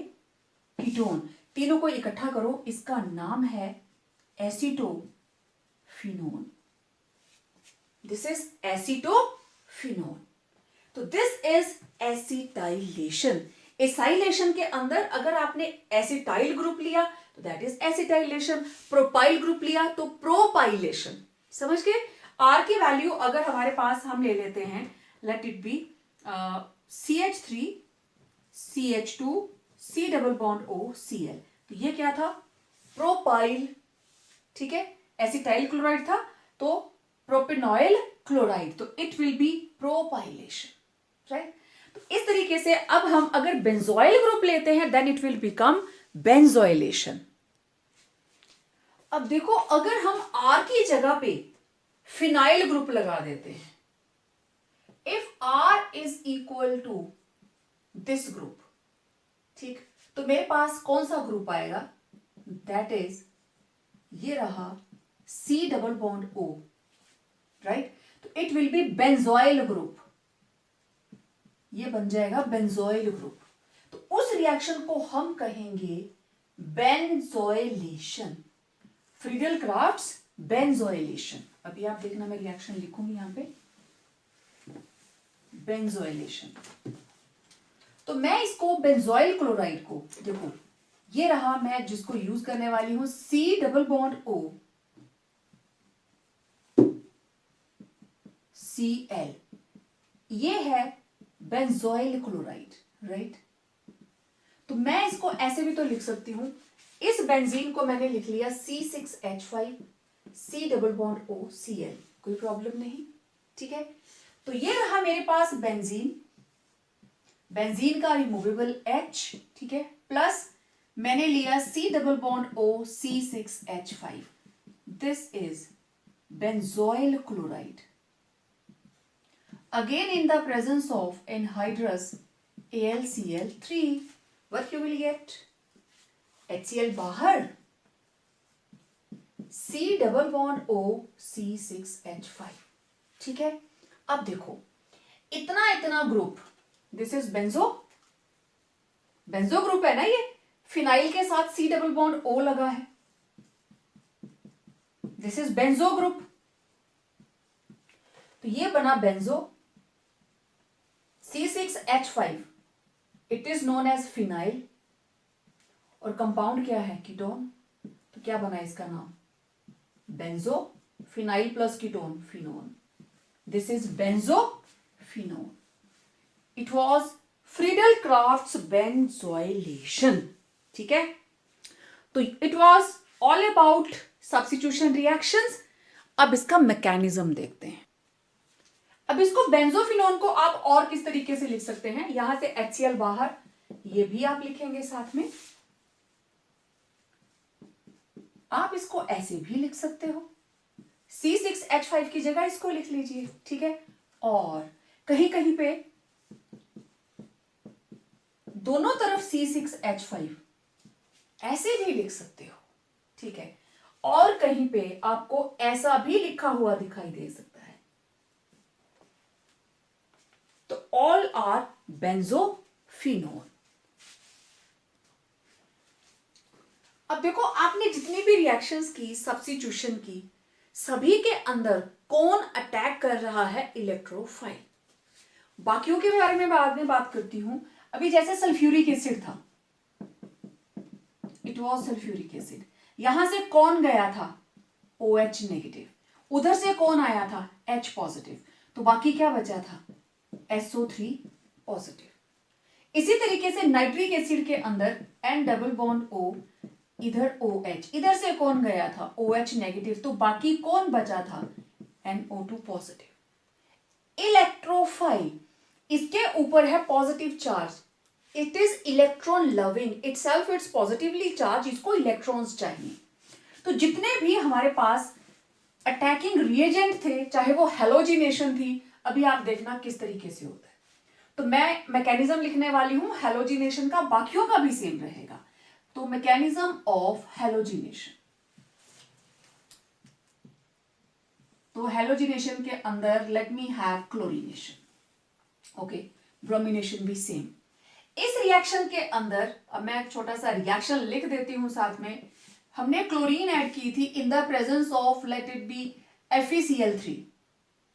कीटोन। तीनों को इकट्ठा करो, इसका नाम है एसीटो फिनोन, दिस इज एसीटो फिनोन। तो दिस इज एसिटाइलेशन। एसाइलेशन के अंदर अगर आपने एसिटाइल ग्रुप लिया तो that is acetylation, propyl group लिया तो प्रोपाइलेशन। समझ गए? आर की वैल्यू अगर हमारे पास हम ले लेते हैं, let it be CH3 CH2 C double bond O Cl, तो ये क्या था? प्रोपाइल। ठीक है, एसिटाइल क्लोराइड था तो प्रोपेनॉइल क्लोराइड, तो इट विल बी प्रोपाइलेशन, राइट। तो इस तरीके से अब हम अगर बेंजोइल ग्रुप लेते हैं then it will become benzoylation. अब देखो अगर हम R की जगह पे फिनाइल ग्रुप लगा देते हैं, if R is equal to this group, ठीक, तो मेरे पास कौन सा ग्रुप आएगा? दैट इज ये रहा C double bond O, right. तो it will be benzoyl group, ये बन जाएगा बेंजोइल ग्रुप। तो उस रिएक्शन को हम कहेंगे बेंजोइलेशन, फ्रीडल क्राफ्ट्स बेंजोइलेशन। अभी आप देखना मैं रिएक्शन लिखूंगी यहां पे, बेंजोइलेशन। तो मैं इसको बेंजोइल क्लोराइड को, देखो ये रहा मैं जिसको यूज करने वाली हूं C double bond O Cl, ये है बेंजोइल क्लोराइड, राइट। तो मैं इसको ऐसे भी तो लिख सकती हूं, इस बेंजीन को मैंने लिख लिया C6H5 C double bond O Cl, कोई प्रॉब्लम नहीं, ठीक है। तो ये रहा मेरे पास बेंजीन, बेंजीन का रिमूवेबल H, ठीक है, प्लस मैंने लिया C double bond O C6H5, this is benzoyl chloride. Again in the presence of anhydrous AlCl3, what you will get? HCl बाहर, C double bond O C6H5, ठीक है। अब देखो इतना इतना group, this is benzo, benzo group है ना ये, फिनाइल के साथ C डबल बॉन्ड O लगा है, दिस इज बेंजो ग्रुप। तो ये बना benzo, C6H5 it is known as phenyl, और कंपाउंड क्या है? कीटोन। तो क्या बना इसका नाम? Benzo, phenyl plus ketone phenone, this is benzophenone. It was Friedel Crafts benzoylation, ठीक है। तो it was all about substitution reactions. अब इसका मैकेनिज्म देखते हैं। अब इसको बेंजोफिनोन को आप और किस तरीके से लिख सकते हैं? यहां से HCl बाहर, ये भी आप लिखेंगे साथ में। आप इसको ऐसे भी लिख सकते हो, C6H5 की जगह इसको लिख लीजिए, ठीक है। और कहीं कहीं पे दोनों तरफ C6H5, ऐसे भी लिख सकते हो, ठीक है। और कहीं पे आपको ऐसा भी लिखा हुआ दिखाई दे सकता है। तो ऑल आर बेंजोफिनोन। अब देखो, आपने जितनी भी रिएक्शंस की, सब्स्टिट्यूशन की, सभी के अंदर कौन अटैक कर रहा है? इलेक्ट्रोफाइल। बाकियों के बारे में बाद में बात करती हूं। अभी जैसे सल्फ्यूरिक एसिड था, इट वॉज सल्फ्यूरिक एसिड, यहां से कौन गया था? OH negative. उधर से कौन आया था? H positive. तो बाकी क्या बचा था? SO3 positive. इसी तरीके से नाइट्रिक एसिड के अंदर N डबल बॉन्ड O, इधर OH, इधर से कौन गया था? OH negative. तो बाकी कौन बचा था? NO2 positive. इलेक्ट्रोफाइल, इसके ऊपर है positive charge. It is electron loving, itself it's positively charge, इसको इलेक्ट्रॉन्स चाहिए। तो जितने भी हमारे पास अटैकिंग रिएजेंट थे, चाहे वो हेलोजिनेशन थी, अभी आप देखना किस तरीके से होता है। तो मैं मैकेनिज्म लिखने वाली हूं हेलोजिनेशन का, बाकियों का भी सेम रहेगा। तो मैकेनिज्म ऑफ हेलोजिनेशन, तो हेलोजिनेशन के अंदर let me have chlorination, okay, bromination भी सेम। इस रिएक्शन के अंदर, अब मैं एक छोटा सा रिएक्शन लिख देती हूं साथ में। हमने क्लोरीन ऐड की थी इन the presence of let it be FeCl3,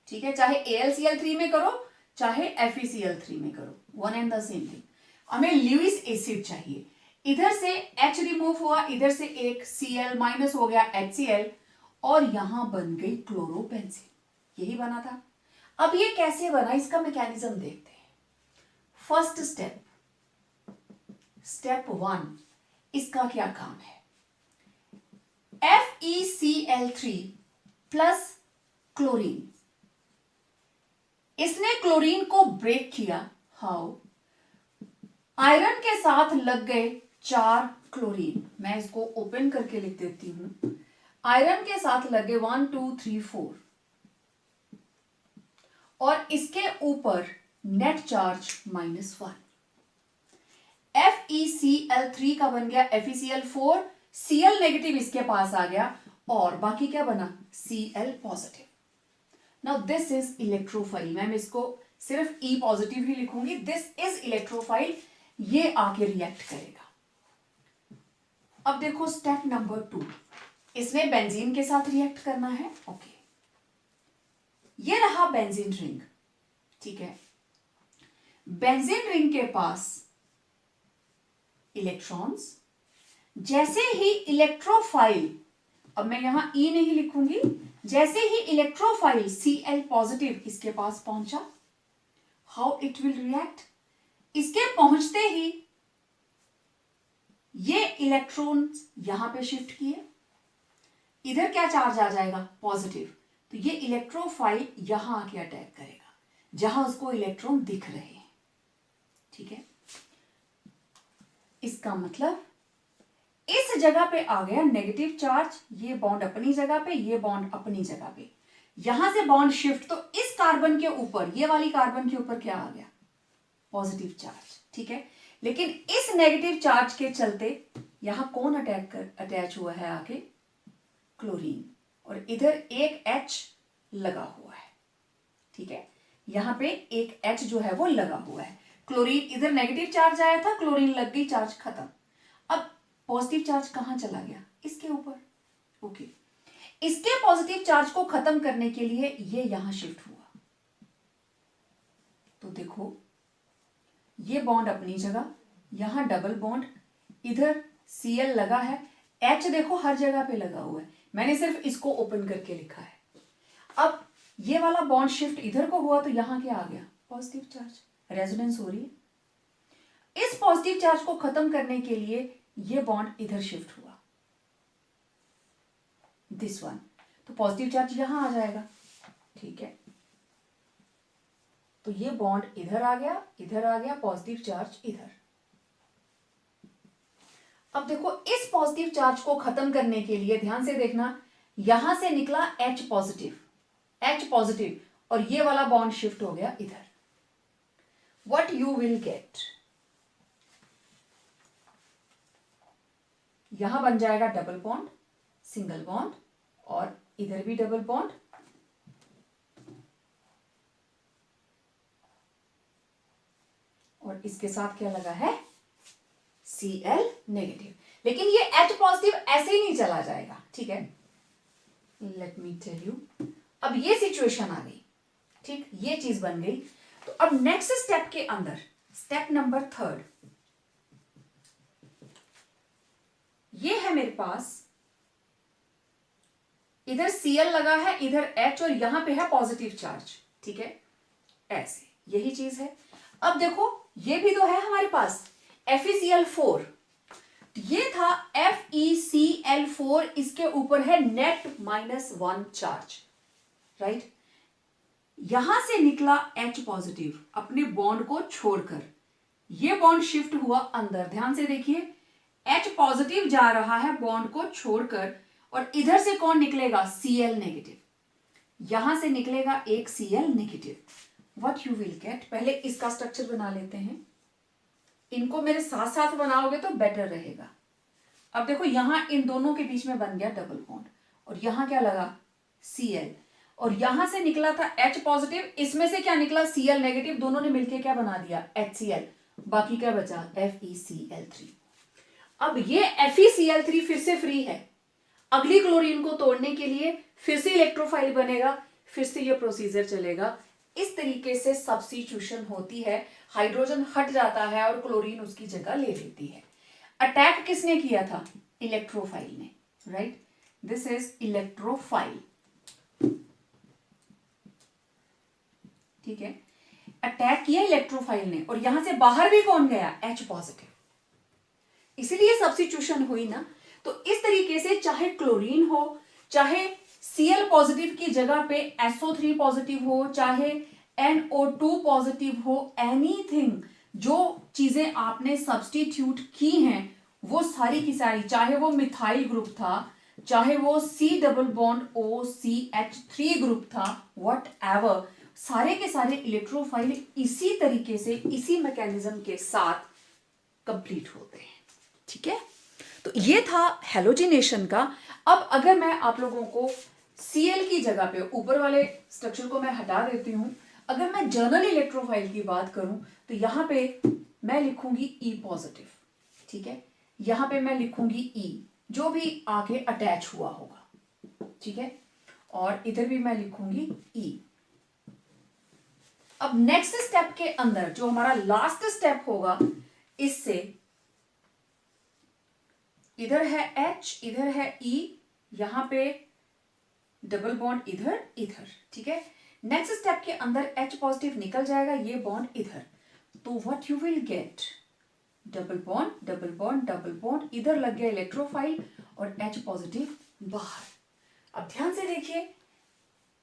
ठीक है। चाहे AlCl3 में करो, चाहे FeCl3 में करो, one and the same thing. हमें ल्यूइस एसिड चाहिए। इधर से H रिमूव हुआ, इधर से एक Cl माइनस हो गया HCl, और यहां बन गई क्लोरोबेंजीन। यही बना था। अब ये कैसे बना, इसका मैकेनिज्म देखते हैं। फर्स्ट स्टेप, स्टेप 1, इसका क्या काम है? FeCl3 प्लस क्लोरीन, इसने क्लोरीन को ब्रेक किया। हाउ? आयरन के साथ लग गए 4 क्लोरीन। मैं इसको ओपन करके लिख देती हूं। आयरन के साथ लगे 1 2 3 4, और इसके ऊपर नेट चार्ज -1। FeCl3 का बन गया FeCl4, Cl नेगेटिव इसके पास आ गया, और बाकी क्या बना? Cl positive. Now this is electrophile. Ma'am इसको सिर्फ E पॉजिटिव ही लिखूंगी। दिस इज इलेक्ट्रोफाइल, ये आके रिएक्ट करेगा। अब देखो स्टेप नंबर 2, इसने बेंजीन के साथ रिएक्ट करना है, ओके। ये रहा बेंजीन रिंग, ठीक है। बेंजीन रिंग के पास इलेक्ट्रॉन्स, जैसे ही इलेक्ट्रोफाइल, अब मैं यहां E नहीं लिखूंगी, जैसे ही इलेक्ट्रोफाइल Cl पॉजिटिव इसके पास पहुंचा, हाउ इट विल रिएक्ट? इसके पहुंचते ही ये इलेक्ट्रॉन्स यहां पे शिफ्ट किए, इधर क्या चार्ज आ जाएगा? पॉजिटिव। तो ये इलेक्ट्रोफाइल यहां आके अटैक करेगा जहां उसको इलेक्ट्रॉन दिख रहे हैं, ठीक है। इसका मतलब इस जगह पे आ गया नेगेटिव चार्ज, ये बॉन्ड अपनी जगह पे, ये बॉन्ड अपनी जगह पे, यहां से बॉन्ड शिफ्ट। तो इस कार्बन के ऊपर, ये वाली कार्बन के ऊपर क्या आ गया? पॉजिटिव चार्ज, ठीक है। लेकिन इस नेगेटिव चार्ज के चलते यहां कौन अटैच हुआ है आके? क्लोरीन, और इधर एक H लगा हुआ है, ठीक है। यहां पे एक H जो है वो लगा हुआ है। क्लोरीन, इधर नेगेटिव चार्ज आया था, क्लोरीन लग गई, चार्ज खत्म। अब पॉजिटिव चार्ज कहां चला गया? इसके ऊपर, ओके। इसके पॉजिटिव चार्ज को खत्म करने के लिए ये यहां शिफ्ट हुआ। तो देखो, ये बॉन्ड अपनी जगह, यहां डबल बॉन्ड, इधर Cl लगा है, H देखो हर जगह पे लगा हुआ है, मैंने सिर्फ इसको ओपन करके लिखा है। अब ये वाला बॉन्ड शिफ्ट इधर को हुआ, तो यहां क्या आ गया? पॉजिटिव चार्ज, रेजोनेंस हो रही है। इस पॉजिटिव चार्ज को खत्म करने के लिए ये बॉन्ड इधर शिफ्ट हुआ, दिस वन। तो पॉजिटिव चार्ज यहां आ जाएगा, ठीक है। तो ये बॉन्ड इधर आ गया, इधर आ गया, पॉजिटिव चार्ज इधर। अब देखो, इस पॉजिटिव चार्ज को खत्म करने के लिए ध्यान से देखना, यहां से निकला H पॉजिटिव, H पॉजिटिव, और ये वाला बॉन्ड शिफ्ट हो गया इधर। What you will gate? यहां बन जाएगा डबल बॉन्ड, सिंगल बॉन्ड, और इधर भी डबल बॉन्ड, और इसके साथ क्या लगा है, Cl नेगेटिव। लेकिन ये H पॉजिटिव ऐसे ही नहीं चला जाएगा, ठीक है, लेट मी टेल यू। अब ये सिचुएशन आ गई, ठीक, ये चीज बन गई। तो अब नेक्स्ट स्टेप के अंदर, स्टेप नंबर 3, ये है मेरे पास, इधर Cl लगा है, इधर H, और यहां पे है पॉजिटिव चार्ज, ठीक है, ऐसे, यही चीज है। अब देखो ये भी तो है हमारे पास FeCl4, ये था FeCl4, इसके ऊपर है नेट -1 चार्ज, राइट। यहां से निकला H पॉजिटिव अपने बॉन्ड को छोड़कर, ये बॉन्ड शिफ्ट हुआ अंदर, ध्यान से देखिए, H पॉजिटिव जा रहा है बॉन्ड को छोड़कर, और इधर से कौन निकलेगा, Cl नेगेटिव, यहां से निकलेगा एक Cl negative. What you will gate, पहले इसका स्ट्रक्चर बना लेते हैं, इनको मेरे साथ साथ बनाओगे तो बेटर रहेगा। अब देखो यहां इन दोनों के बीच में बन गया डबल बॉन्ड, और यहां क्या लगा, Cl, और यहां से निकला था H पॉजिटिव, इसमें से क्या निकला, Cl नेगेटिव, दोनों ने मिलकर क्या बना दिया, HCl, बाकी क्या बचा, FeCl3। अब ये FeCl3 फिर से फ्री है, अगली क्लोरीन को तोड़ने के लिए फिर से इलेक्ट्रोफाइल बनेगा, फिर से ये प्रोसीजर चलेगा। इस तरीके से सब्स्टिट्यूशन होती है, हाइड्रोजन हट जाता है और क्लोरीन उसकी जगह ले लेती है। अटैक किसने किया था, इलेक्ट्रोफाइल ने, राइट, दिस इज इलेक्ट्रोफाइल, ठीक है, अटैक किया इलेक्ट्रोफाइल ने, और यहां से बाहर भी कौन गया, H पॉजिटिव, इसीलिए सब्स्टिट्यूशन हुई ना। तो इस तरीके से चाहे क्लोरीन हो, चाहे Cl पॉजिटिव की जगह पे SO3 पॉजिटिव हो, चाहे NO2 पॉजिटिव हो, एनीथिंग, जो चीजें आपने सब्स्टिट्यूट की हैं वो सारी की सारी, चाहे वो मिथाइल ग्रुप था, चाहे वो C double bond OCH3 group था, व्हाट एवर, सारे के सारे इलेक्ट्रोफाइल इसी तरीके से, इसी मैकेनिज्म के साथ कंप्लीट होते हैं, ठीक है। तो ये था हेलोजिनेशन का। अब अगर मैं आप लोगों को Cl की जगह पे, ऊपर वाले स्ट्रक्चर को मैं हटा देती हूं, अगर मैं जर्नल इलेक्ट्रोफाइल की बात करूं तो यहां पे मैं लिखूंगी E पॉजिटिव, ठीक है, यहां पे मैं लिखूंगी E, जो भी आके अटैच हुआ होगा, ठीक है, और इधर भी मैं लिखूंगी E। अब नेक्स्ट स्टेप के अंदर जो हमारा लास्ट स्टेप होगा, इससे इधर है H, इधर है E, यहां पे डबल बॉन्ड इधर इधर, ठीक है। नेक्स्ट स्टेप के अंदर H पॉजिटिव निकल जाएगा, ये बॉन्ड इधर, तो what you will get, double bond double bond double bond, इधर लग गया इलेक्ट्रोफाइल और H पॉजिटिव बाहर। अब ध्यान से देखिए,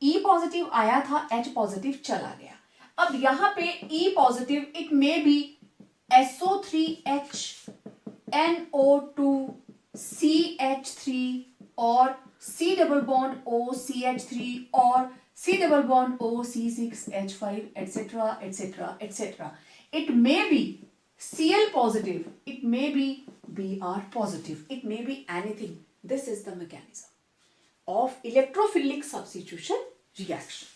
E पॉजिटिव आया था, H पॉजिटिव चला गया। अब यहां पे E positive, it may be SO3H NO2 CH3 और C डबल बॉन्ड OCH3 और C double bond OC6H5 etc etc etc. It may be Cl positive, it may be Br positive, it may be anything. This is the mechanism of electrophilic substitution reaction.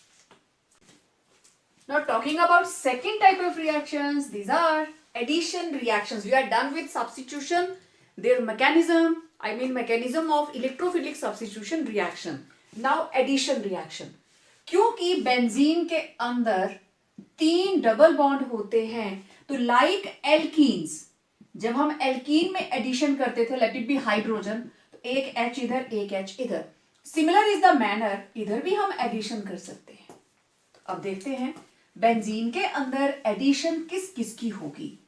Now talking about second type of reactions, these are addition reactions. We are done with substitution, their mechanism, I mean mechanism of electrophilic substitution reaction. Now addition reaction. क्योंकि benzene के अंदर 3 double bond होते हैं, तो like alkenes, जब हम alkene में addition करते थे, लेट इट बी हाइड्रोजन, तो एक H इधर एक H इधर, सिमिलर इज द मैनर, इधर भी हम एडिशन कर सकते हैं। तो अब देखते हैं बेंजीन के अंदर एडिशन किस किस की होगी।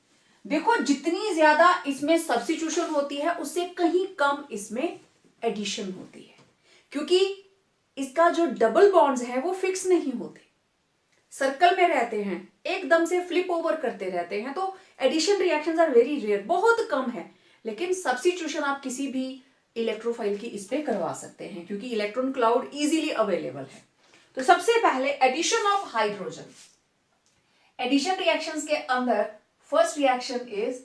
देखो जितनी ज्यादा इसमें सब्स्टिट्यूशन होती है उससे कहीं कम इसमें एडिशन होती है, क्योंकि इसका जो डबल बॉन्ड्स है वो फिक्स नहीं होते, सर्कल में रहते हैं, एकदम से फ्लिप ओवर करते रहते हैं, तो addition reactions are very rare, बहुत कम है। लेकिन सब्स्टिट्यूशन आप किसी भी इलेक्ट्रोफाइल की इस पे करवा सकते हैं, क्योंकि इलेक्ट्रॉन क्लाउड इजीली अवेलेबल है। तो सबसे पहले addition of hydrogen, addition reactions के अंदर first reaction is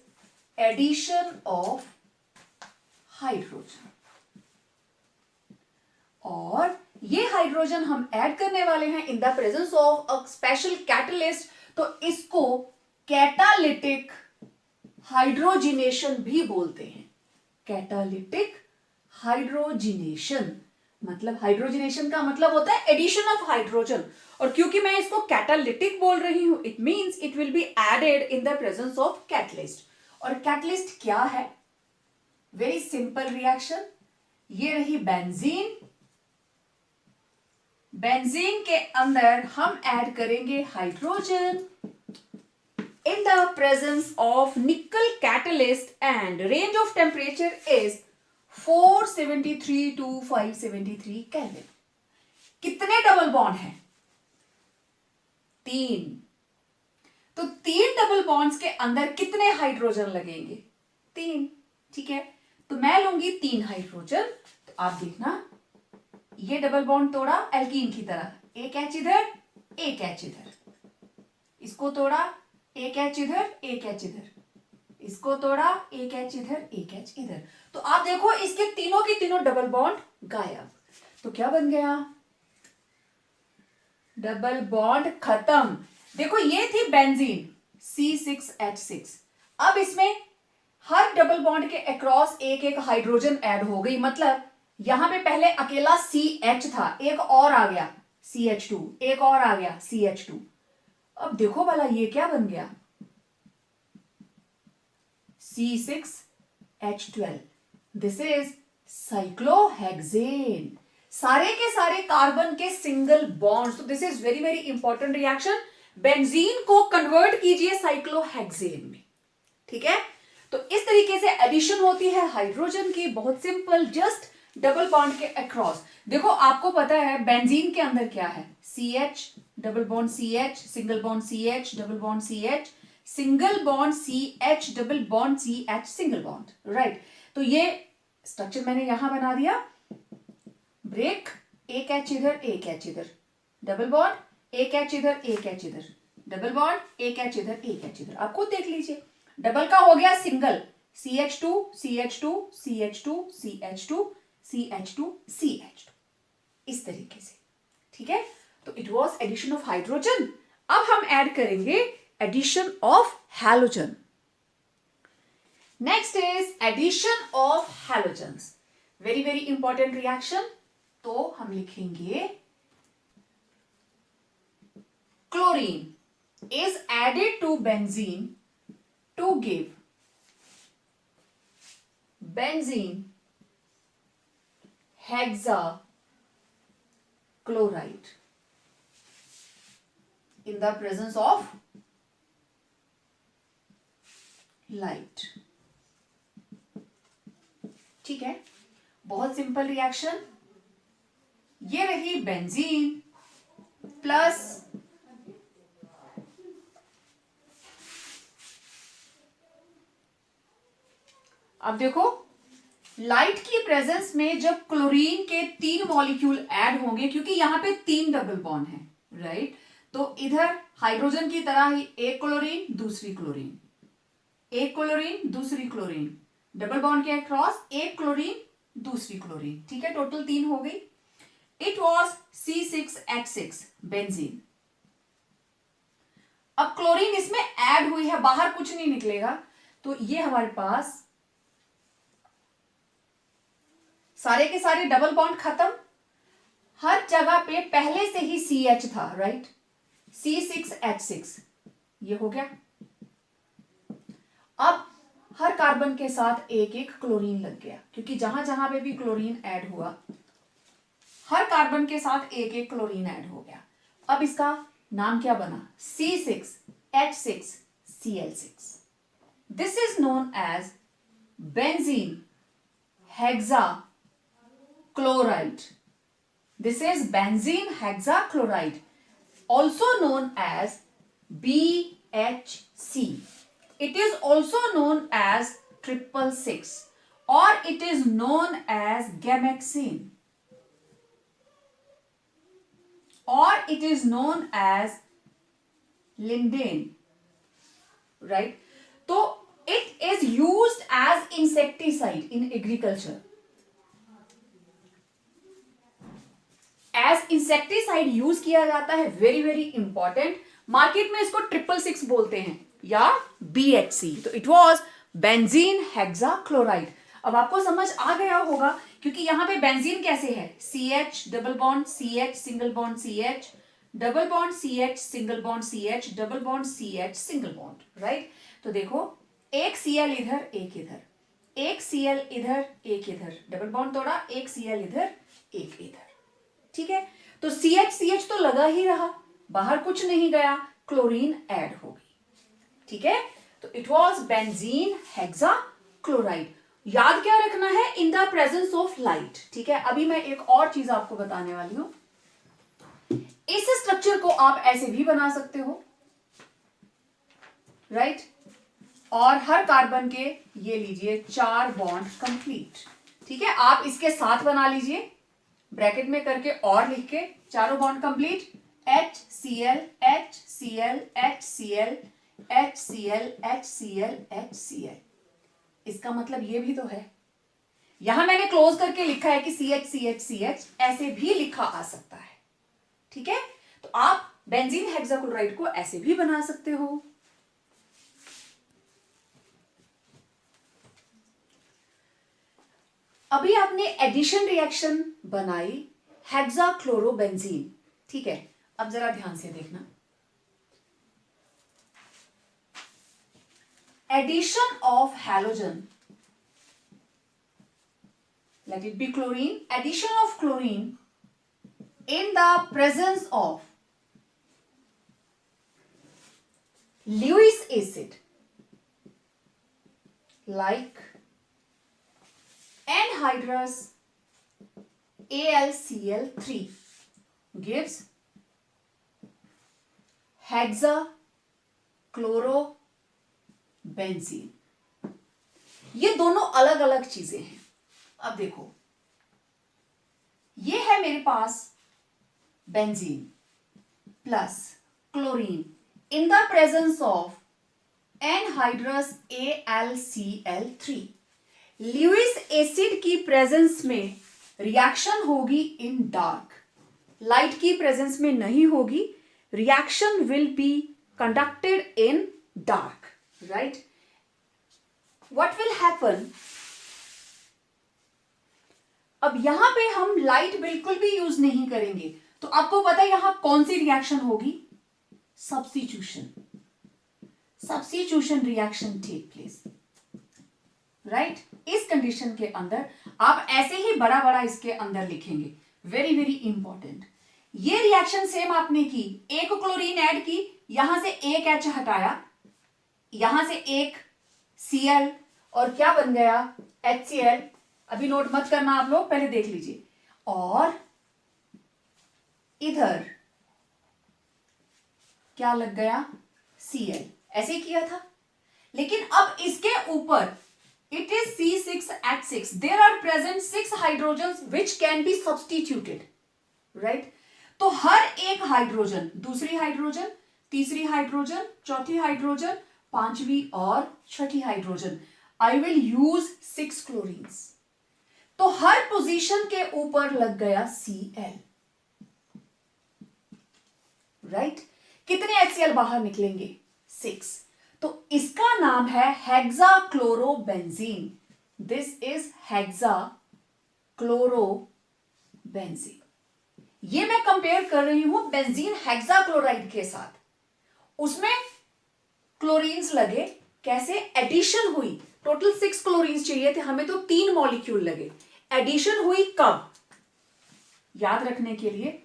addition of hydrogen. और ये हाइड्रोजन हम ऐड करने वाले हैं in the presence of a special catalyst, तो इसको कैटालिटिक हाइड्रोजिनेशन भी बोलते हैं। कैटालिटिक हाइड्रोजिनेशन मतलब हाइड्रोजिनेशन का मतलब होता है एडिशन ऑफ हाइड्रोजन, और क्योंकि मैं इसको कैटालिटिक बोल रही हूं, it means it will be added in the presence of catalyst. और कैटलिस्ट क्या है? Very simple reaction. ये रही बेंजीन, बेंजीन के अंदर हम ऐड करेंगे hydrogen in the presence of nickel catalyst, and range of temperature is 473 to 573 Kelvin. कितने डबल बॉन्ड हैं? 3। तो 3 डबल बॉन्ड्स के अंदर कितने हाइड्रोजन लगेंगे? 3। ठीक है, तो मैं लूंगी 3 हाइड्रोजन। तो आप देखना, ये डबल बॉन्ड तोड़ा एल्कीन की तरह, एक एच इधर एक एच इधर, इसको तोड़ा एक एच इधर एक एच इधर, इसको तोड़ा एक एच इधर एक एच इधर। तो आप देखो इसके तीनों की तीनों डबल बॉन्ड गायब। तो क्या बन गया? डबल बॉन्ड खत्म। देखो ये थी बेंजीन C6H6। अब इसमें हर डबल बॉन्ड के अक्रॉस एक एक हाइड्रोजन ऐड हो गई, मतलब यहां पे पहले अकेला CH था, एक और आ गया CH2, एक और आ गया CH2। अब देखो भला ये क्या बन गया? C6H12। This is cyclohexane. सारे के सारे कार्बन के सिंगल बॉन्ड्स। तो this is very very important reaction. Benzene को कन्वर्ट कीजिए साइक्लोहेक्सेन में। ठीक है, तो इस तरीके से एडिशन होती है हाइड्रोजन की, बहुत सिंपल, जस्ट डबल बॉन्ड के अक्रॉस। देखो आपको पता है बेंजीन के अंदर क्या है? CH double bond CH, single bond CH, double bond CH, single bond CH, double bond CH, single bond, right. तो ये स्ट्रक्चर मैंने यहां बना दिया। ब्रेक, एक एच इधर एक एच इधर, डबल बॉन्ड एक एच इधर एक एच इधर, डबल बॉन्ड एक एच इधर एक एच इधर। आप खुद देख लीजिए, डबल का हो गया single, CH2 CH2 CH2 CH2 CH2 CH2, इस तरीके से। ठीक है, तो it was addition of hydrogen. अब हम ऐड करेंगे addition of halogen. Next is addition of halogens. Very very important reaction. तो हम लिखेंगे chlorine is added to benzene to give benzene hexachloride in the presence of light। ठीक है, बहुत simple reaction. ये रही बेंजीन प्लस अब देखो लाइट की प्रेजेंस में जब क्लोरीन के 3 मॉलिक्यूल ऐड होंगे, क्योंकि यहां पे 3 डबल बॉन्ड है, राइट, तो इधर हाइड्रोजन की तरह ही एक क्लोरीन दूसरी क्लोरीन, एक क्लोरीन दूसरी क्लोरीन, डबल बॉन्ड के अक्रॉस एक क्लोरीन दूसरी क्लोरीन। ठीक है, टोटल 3 हो गई। It was C6H6 benzene. अब क्लोरीन इसमें ऐड हुई है, बाहर कुछ नहीं निकलेगा, तो ये हमारे पास सारे के सारे डबल बॉन्ड खत्म। हर जगह पे पहले से ही CH था, राइट, C6H6 ये हो गया। अब हर कार्बन के साथ एक एक क्लोरीन लग गया, क्योंकि जहां जहां पे भी क्लोरीन ऐड हुआ हर कार्बन के साथ एक एक क्लोरीन ऐड हो गया। अब इसका नाम क्या बना? C6H6Cl6। This is known as benzene hexachloride। This is benzene hexachloride, also known as BHC. It is also known as 666 or it is known as gamexene or it is known as lindane, right? तो it is used as insecticide in agriculture. As insecticide use किया जाता है, very very important. Market में इसको 666 बोलते हैं या BHC। तो इट वॉज बेंजीन हेक्साक्लोराइड। अब आपको समझ आ गया होगा क्योंकि यहां पे बेंजीन कैसे है, CH double bond CH single bond CH double bond CH single bond CH double bond CH single bond, right. तो देखो एक Cl इधर एक इधर, एक Cl इधर एक इधर, डबल बॉन्ड तोड़ा, एक Cl इधर एक इधर, ठीक है। तो CH तो लगा ही रहा, बाहर कुछ नहीं गया, क्लोरीन ऐड हो गई, ठीक है। तो इट वॉज बेंजीन हेक्साक्लोराइड। याद क्या रखना है, इन द प्रेजेंस ऑफ लाइट, ठीक है। अभी मैं एक और चीज आपको बताने वाली हूं। इस स्ट्रक्चर को आप ऐसे भी बना सकते हो, राइट। और हर कार्बन के ये लीजिए 4 बॉन्ड कंप्लीट, ठीक है। आप इसके साथ बना लीजिए ब्रैकेट में करके और लिख के, चारों bond complete, HCl HCl HCl HCl HCl HCl। इसका मतलब ये भी तो है, यहां मैंने क्लोज करके लिखा है कि CH, ऐसे भी लिखा आ सकता है, ठीक है। तो आप बेंजीन हेक्साक्लोराइड को ऐसे भी बना सकते हो। अभी आपने एडिशन रिएक्शन बनाई हेक्साक्लोरोबेंजीन, ठीक है। अब जरा ध्यान से देखना, addition of halogen, let it be chlorine, addition of chlorine in the presence of Lewis acid like anhydrous AlCl3 gives hexachlorobenzene। ये दोनों अलग अलग चीजें हैं। अब देखो, ये है मेरे पास benzene plus chlorine in the presence of anhydrous AlCl3। Lewis acid की प्रेजेंस में रिएक्शन होगी इन डार्क, लाइट की प्रेजेंस में नहीं होगी, reaction will be conducted in dark, right. What will happen, अब यहां पे हम लाइट बिल्कुल भी यूज नहीं करेंगे, तो आपको पता है यहां कौन सी रिएक्शन होगी, substitution, substitution reaction take place, right. इस कंडीशन के अंदर आप ऐसे ही बड़ा बड़ा इसके अंदर लिखेंगे, वेरी वेरी इंपॉर्टेंट। ये रिएक्शन सेम आपने की, एक क्लोरीन ऐड की, यहां से एक H हटाया, यहां से एक Cl और क्या बन गया, HCl। अभी नोट मत करना आप लोग, पहले देख लीजिए। और इधर क्या लग गया, Cl, ऐसे ही किया था। लेकिन अब इसके ऊपर it is C6H6, there are present 6 hydrogens which can be substituted, right। तो हर एक हाइड्रोजन, दूसरी हाइड्रोजन, तीसरी हाइड्रोजन, चौथी हाइड्रोजन, पांचवी और छठी hydrogen, I will use 6 chlorines. तो हर पोजीशन के ऊपर लग गया Cl, राइट। कितने HCl बाहर निकलेंगे, 6। तो इसका नाम है हेक्साक्लोरोबेंजीन। This is हेक्साक्लोरोबेंजीन। ये मैं कंपेयर कर रही हूं बेंजीन हेक्साक्लोराइड के साथ, उसमें क्लोरीन्स लगे, कैसे एडिशन हुई, टोटल 6 क्लोरीन्स चाहिए थे, हमें तो 3 मॉलिक्यूल लगे। एडिशन हुई कब, याद रखने के लिए,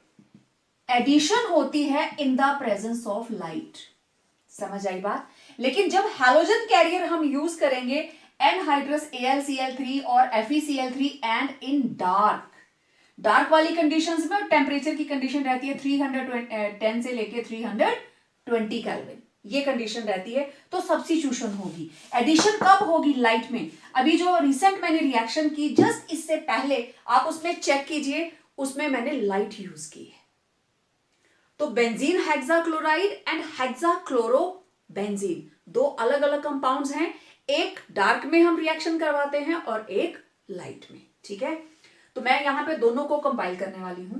एडिशन होती है इन द प्रेजेंस ऑफ लाइट, समझ आई बात। लेकिन जब हैलोजन कैरियर हम यूज करेंगे एनहाइड्रस AlCl3 और FeCl3 and in dark, dark वाली कंडीशंस में टेम्परेचर की कंडीशन रहती है 310 से लेके 320 केल्विन, ये कंडीशन रहती है, तो सब्स्टिट्यूशन होगी। एडिशन कब होगी, लाइट में। अभी जो रिसेंट मैंने रिएक्शन की जस्ट इससे पहले, आप उसमें चेक कीजिए, उसमें मैंने लाइट यूज की है। तो बेंजीन हेक्साक्लोराइड एंड हेक्साक्लोरोबेंजीन दो अलग अलग कंपाउंड्स हैं। एक डार्क में हम रिएक्शन करवाते हैं और एक लाइट में, ठीक है। तो मैं यहां पे दोनों को कंपाइल करने वाली हूं।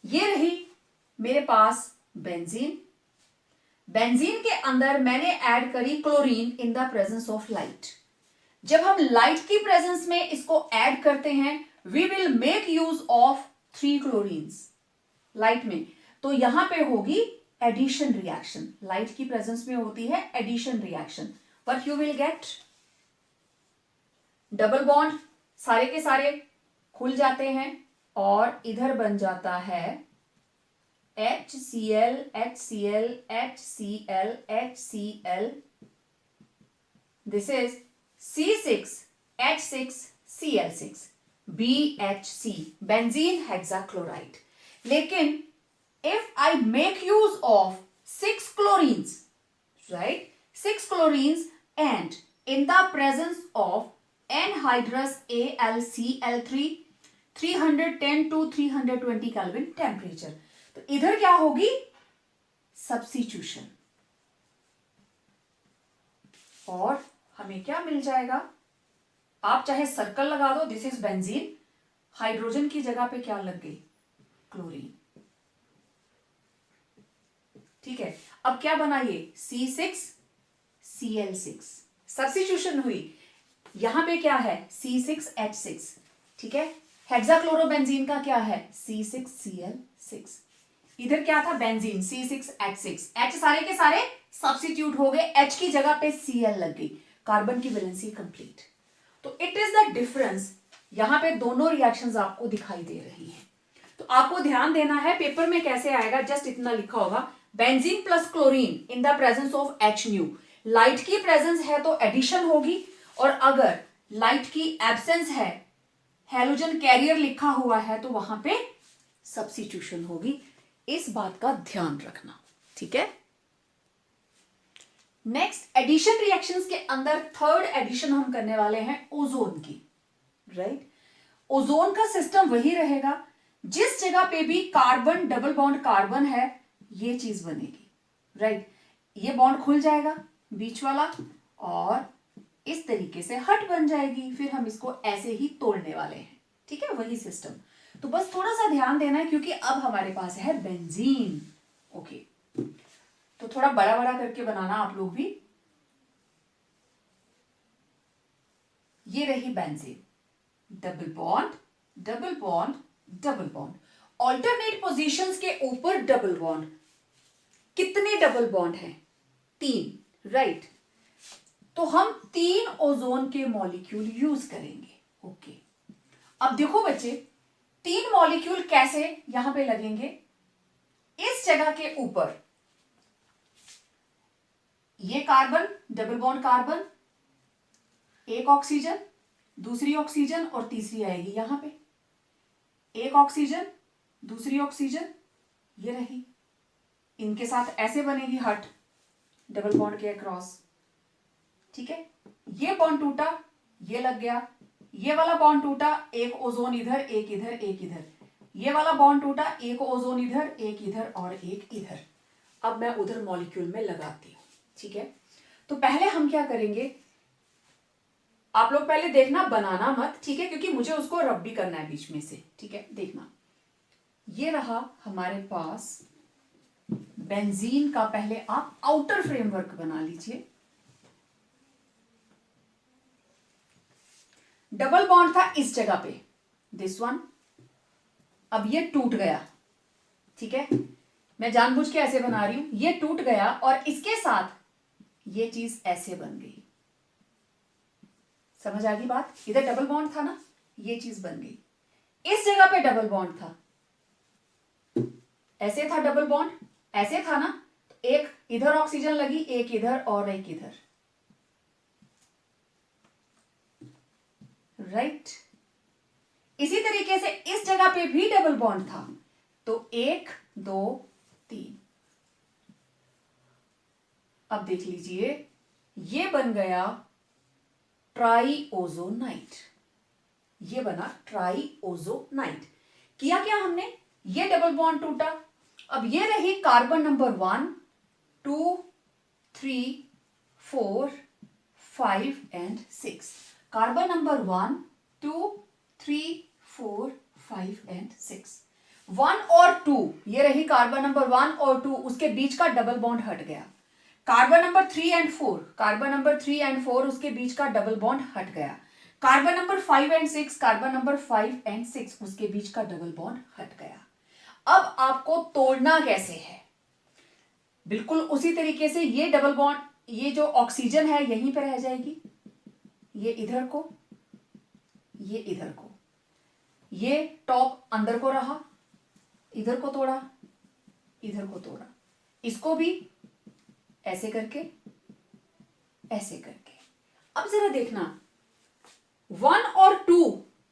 ये रही मेरे पास बेंजीन। बेंजीन के अंदर मैंने ऐड करी chlorine in the presence of light. जब हम लाइट की प्रेजेंस में इसको ऐड करते हैं, we will make use of 3 chlorines light में। तो यहां पे होगी एडिशन रिएक्शन। लाइट की प्रेजेंस में होती है addition reaction. What you will get, double bond सारे के सारे खुल जाते हैं और इधर बन जाता है HCl HCl HCl HCl। This is C6H6Cl6 BHC, benzene hexachloride. लेकिन if I make use of 6 chlorines, right, 6 chlorines and in the presence of anhydrous AlCl3, 310 to 320 Kelvin temperature, तो इधर क्या होगी, सब्स्टिट्यूशन। और हमें क्या मिल जाएगा, आप चाहे सर्कल लगा दो, दिस इज बेंजीन, हाइड्रोजन की जगह पे क्या लग गई, क्लोरीन, ठीक है। अब क्या बना ये C6Cl6, सब्स्टिट्यूशन हुई, यहां पे क्या है C6H6, ठीक है। हेक्साक्लोरोबेंजीन का क्या है C6Cl6, इधर क्या था बेंजीन C6H6, H सारे के सारे सब्स्टिट्यूट हो गए, H की जगह पे Cl लग गई, कार्बन की वैलेंसी कंप्लीट। तो इट इज द डिफरेंस, यहां पे दोनों रिएक्शंस आपको दिखाई दे रही हैं। तो आपको ध्यान देना है पेपर में कैसे आएगा, जस्ट इतना लिखा होगा, benzene plus chlorine in the presence of H new. Light की प्रेजेंस है तो एडिशन होगी, और अगर लाइट की एब्सेंस है, हैलोजन कैरियर लिखा हुआ है, तो वहां पे सब्स्टिट्यूशन होगी। इस बात का ध्यान रखना, ठीक है। नेक्स्ट एडिशन रिएक्शंस के अंदर थर्ड एडिशन हम करने वाले हैं ओजोन की, राइट। ओजोन का सिस्टम वही रहेगा, जिस जगह पे भी कार्बन डबल बॉन्ड कार्बन है, ये चीज बनेगी, राइट। ये बॉन्ड खुल जाएगा बीच वाला और इस तरीके से हट बन जाएगी, फिर हम इसको ऐसे ही तोड़ने वाले हैं, ठीक है, वही सिस्टम। तो बस थोड़ा सा ध्यान देना है क्योंकि अब हमारे पास है बेंजीन, ओके। तो थोड़ा बड़ा बड़ा करके बनाना आप लोग भी। ये रही benzene, double bond double bond double bond, alternate positions के ऊपर डबल बॉन्ड। कितने डबल बॉन्ड हैं, 3, राइट। तो हम 3 ओजोन के मॉलिक्यूल यूज करेंगे, ओके। अब देखो बच्चे, 3 मॉलिक्यूल कैसे यहां पे लगेंगे, इस जगह के ऊपर ये कार्बन डबल बॉन्ड कार्बन, एक ऑक्सीजन, दूसरी ऑक्सीजन और तीसरी आएगी यहां पे, एक ऑक्सीजन दूसरी ऑक्सीजन, ये रही, इनके साथ ऐसे बनेगी हट डबल बॉन्ड के अक्रॉस, ठीक है। ये बॉन्ड टूटा, ये लग गया, ये वाला बॉन्ड टूटा, एक ओजोन इधर एक इधर एक इधर, ये वाला बॉन्ड टूटा, एक ओजोन इधर एक इधर और एक इधर। अब मैं उधर मॉलिक्यूल में लगाती हूं, ठीक है। तो पहले हम क्या करेंगे, आप लोग पहले देखना, बनाना मत, ठीक है, क्योंकि मुझे उसको रब भी करना है बीच में से, ठीक है। देखना, ये रहा हमारे पास बेंजीन का, पहले आप आउटर फ्रेमवर्क बना लीजिए। डबल बॉन्ड था इस जगह पे, दिस वन, अब ये टूट गया, ठीक है। मैं जानबूझ के ऐसे बना रही हूं, ये टूट गया और इसके साथ ये चीज ऐसे बन गई, समझ आ गई बात। इधर डबल बॉन्ड था ना, ये चीज बन गई, इस जगह पे डबल बॉन्ड था, ऐसे था डबल बॉन्ड, ऐसे था ना, तो एक इधर ऑक्सीजन लगी, एक इधर और एक इधर, राइट। इसी तरीके से इस जगह पे भी डबल बॉन्ड था, तो 1 2 3, अब देख लीजिए, ये बन गया ट्राईओजोनाइट, ये बना ट्राईओजोनाइट। किया क्या हमने, ये डबल बॉन्ड टूटा, अब ये रही carbon number 1 2 3 4 5 and 6. Carbon number 1, 2, 3, 4, 5 and 6. 1 और 2 ये रही कार्बन नंबर 1 और 2, उसके बीच का डबल बॉन्ड हट गया. Carbon number 3 and 4, carbon number 3 and 4 उसके बीच का डबल बॉन्ड हट गया. Carbon number 5 and 6, carbon number 5 and 6 उसके बीच का डबल बॉन्ड हट गया. अब आपको तोड़ना कैसे है? बिल्कुल उसी तरीके से ये डबल बॉन्ड, ये जो ऑक्सीजन है यहीं पर रह जाएगी, ये इधर को, ये इधर को, ये टॉप अंदर को रहा, इधर को तोड़ा, इधर को तोड़ा, इसको भी ऐसे करके, ऐसे करके. अब जरा देखना, 1 और 2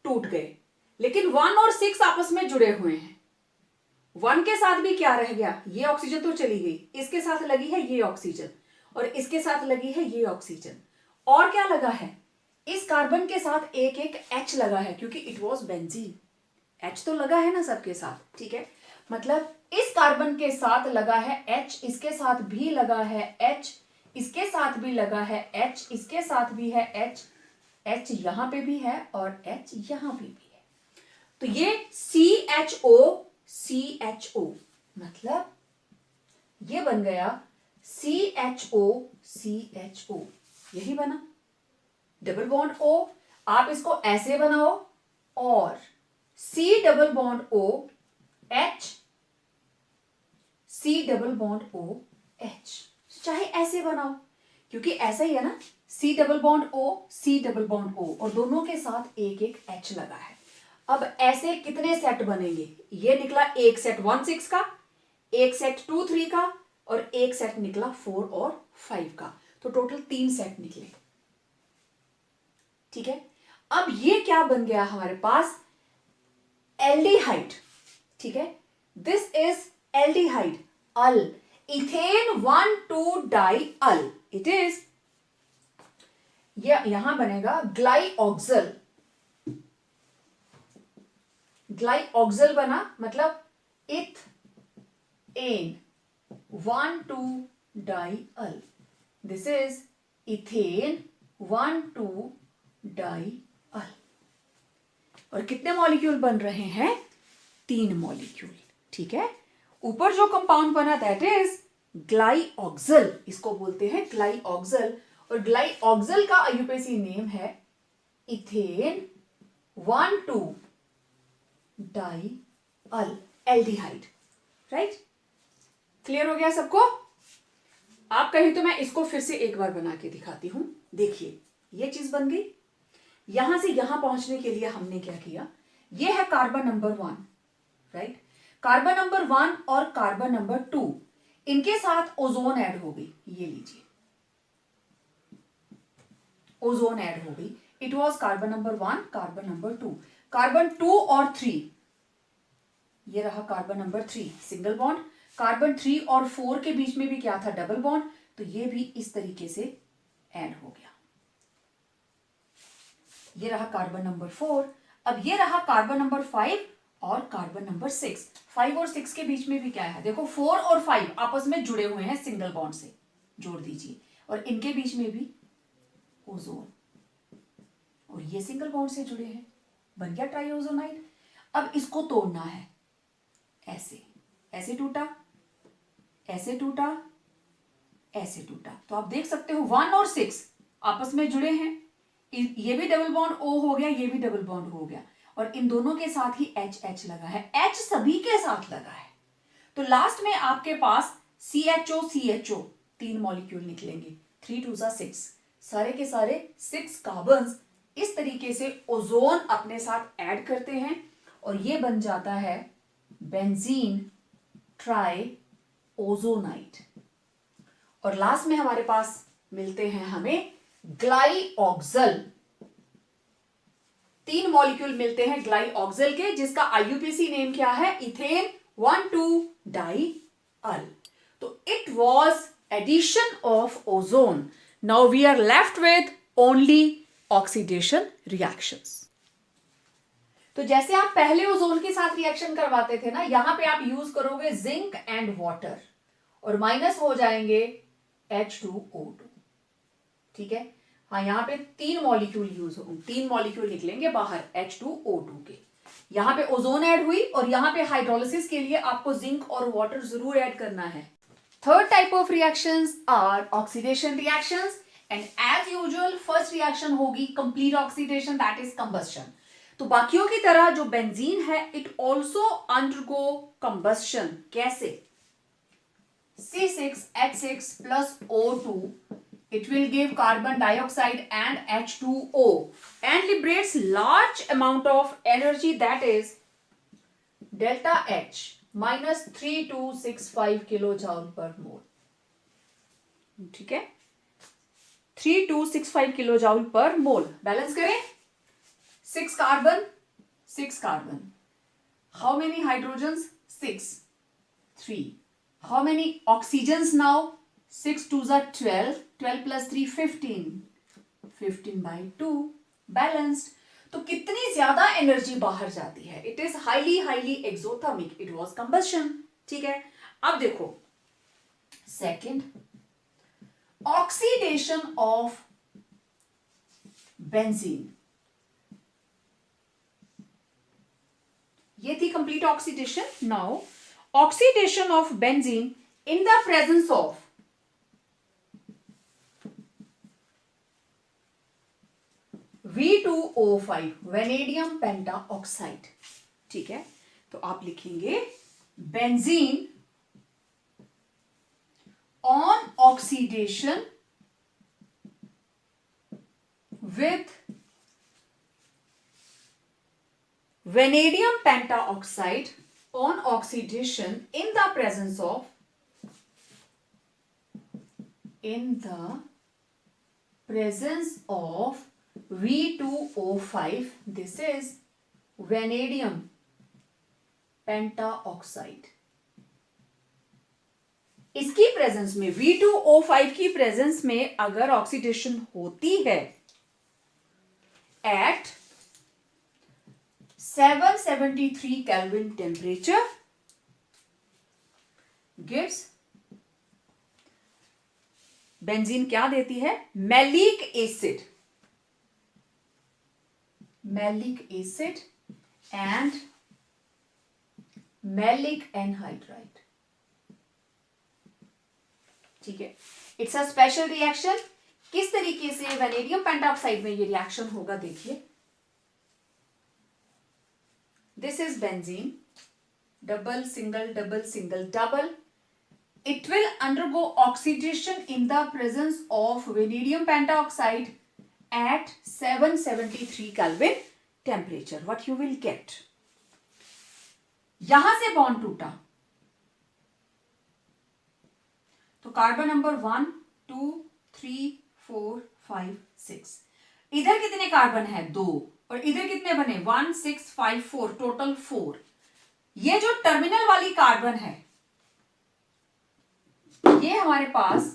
टूट गए, लेकिन 1 और 6 आपस में जुड़े हुए हैं. 1 के साथ भी क्या रह गया? ये ऑक्सीजन तो चली गई, इसके साथ लगी है ये ऑक्सीजन, और इसके साथ लगी है ये ऑक्सीजन. और क्या लगा है? इस कार्बन के साथ एक एक H लगा है, क्योंकि इट वॉज बेंजीन. H तो लगा है ना सबके साथ, ठीक है. मतलब इस कार्बन के साथ लगा है H, इसके साथ भी लगा है H, इसके साथ भी लगा है H, इसके साथ भी है H, H यहां पे भी है और H यहां पे भी है. तो ये CHO CHO, मतलब ये बन गया CHO CHO, यही बना डबल बॉन्ड O. आप इसको ऐसे बनाओ और C double bond O H, C double bond O H, चाहे ऐसे बनाओ, क्योंकि ऐसा ही है ना, C double bond O C double bond O, और दोनों के साथ एक एक H लगा है. अब ऐसे कितने सेट बनेंगे? ये निकला एक सेट 1 6 का, एक सेट 2 3 का, और एक सेट निकला 4 और 5 का. तो टोटल 3 सेट निकले, ठीक है. अब ये क्या बन गया हमारे पास? एल्डिहाइड, ठीक है. This is aldehyde, al, ethane 1,2 die al. It is, यहां बनेगा ग्लाइऑक्सल. ग्लाइऑक्सल बना, मतलब ethane 1,2 die al. This is ethane 1,2 die al. और कितने मॉलिक्यूल बन रहे हैं? 3 मॉलिक्यूल, ठीक है. ऊपर जो कंपाउंड बना दैट इज ग्लाइऑक्सल, इसको बोलते हैं ग्लाइऑक्सल. और ग्लाइऑक्सल का आईयूपीएसी नेम है इथेन 1,2 डाई अल एल्डिहाइड. राइट, क्लियर हो गया सबको? आप कहें तो मैं इसको फिर से एक बार बना के दिखाती हूं. देखिए, ये चीज बन गई. यहां से यहां पहुंचने के लिए हमने क्या किया? ये है carbon number 1, right. Carbon number 1 और कार्बन नंबर 2, इनके साथ ओजोन ऐड हो गई. ये लीजिए, ओजोन ऐड हो गई. It was carbon number 1, carbon number 2. Carbon 2 और 3, ये रहा carbon number 3, single bond. Carbon 3 और 4 के बीच में भी क्या था? Double bond. तो ये भी इस तरीके से ऐड हो गया. ये रहा कार्बन नंबर 4. अब ये रहा कार्बन नंबर 5 और कार्बन नंबर 6. 5 और 6 के बीच में भी क्या है? देखो, 4 और 5 आपस में जुड़े हुए हैं सिंगल बॉन्ड से, जोड़ दीजिए. और इनके बीच में भी ओजोन, और ये सिंगल बॉन्ड से जुड़े हैं, बन गया ट्राइओजोनाइड. अब इसको तोड़ना है. ऐसे, ऐसे टूटा, ऐसे टूटा, ऐसे टूटा. तो आप देख सकते हो 1 और 6 आपस में जुड़े हैं. ये भी डबल बॉन्ड O हो गया, ये भी डबल बॉन्ड हो गया, और इन दोनों के साथ ही H लगा है. H सभी के साथ लगा है. तो लास्ट में आपके पास CHO CHO 3 मॉलिक्यूल निकलेंगे. 3 2 6, सारे के सारे 6 कार्बन्स इस तरीके से ओजोन अपने साथ ऐड करते हैं, और ये बन जाता है बेंजीन ट्राई ओजोनाइड. और लास्ट में हमारे पास मिलते हैं हमें ग्लाइऑक्सल. 3 मॉलिक्यूल मिलते हैं ग्लाइऑक्सल के, जिसका आईयूपीएसी नेम क्या है? इथेन 1,2 डाई अल. तो it was addition of ozone. Now we are left with only oxidation reactions. तो जैसे आप पहले ओजोन के साथ रिएक्शन करवाते थे ना, यहां पे आप यूज करोगे जिंक एंड वाटर, और माइनस हो जाएंगे H2O2, ठीक है. हाँ, यहाँ पे 3 मॉलिक्यूल यूज हो, 3 मॉलिक्यूल निकलेंगे बाहर H2O2 के। यहाँ पे ओजोन ऐड हुई और यहाँ पे हाइड्रोलिसिस के लिए आपको जिंक और वाटर जरूर ऐड करना है। Third type of reactions are oxidation reactions, and as usual first reaction होगी complete oxidation, that is combustion. तो बाकियों की तरह जो बेंजीन है इट ऑल्सो अंडरगो कंबस्शन। कैसे? C6H6 plus O2, it will give carbon dioxide and H2O and liberates large amount of energy, that is delta H minus 3265 kilojoule per mole. ठीक है, 3265 किलोजाउल पर मोल। बैलेंस करें, 6 carbon 6 carbon, how many hydrogens? 6, 3. How many oxygens now? 6 2s are 12, 12 plus 3 15, 15 by 2, balanced. तो कितनी ज्यादा energy बाहर जाती है? It is highly exothermic, it was combustion. ठीक है, अब देखो सेकंड, ऑक्सीडेशन ऑफ बेंजीन। ये थी complete oxidation. Now oxidation of benzene in the presence of V2O5 vanadium pentoxide. ठीक है, तो आप लिखेंगे benzene on oxidation with vanadium pentaoxide on oxidation in the presence of V2O5, this is vanadium pentaoxide। इसकी presence में, V2O5 की presence में अगर ऑक्सीडेशन होती है at 773 Kelvin temperature, gives benzene क्या देती है? Maleic acid, and maleic anhydride. ठीक है, इट्स अ स्पेशल रिएक्शन। किस तरीके से वेनेडियम पेंटाऑक्साइड में ये रिएक्शन होगा देखिए। This is benzene, double, single, double, single, double. It will undergo oxidation in the presence of vanadium pentaoxide at 773 Kelvin temperature. What you will get? यहां से bond टूटा तो कार्बन नंबर 1 2 3 4 5 6, इधर कितने कार्बन है? 2, और इधर कितने बने? 1 6 5 4, टोटल 4। ये जो टर्मिनल वाली कार्बन है ये हमारे पास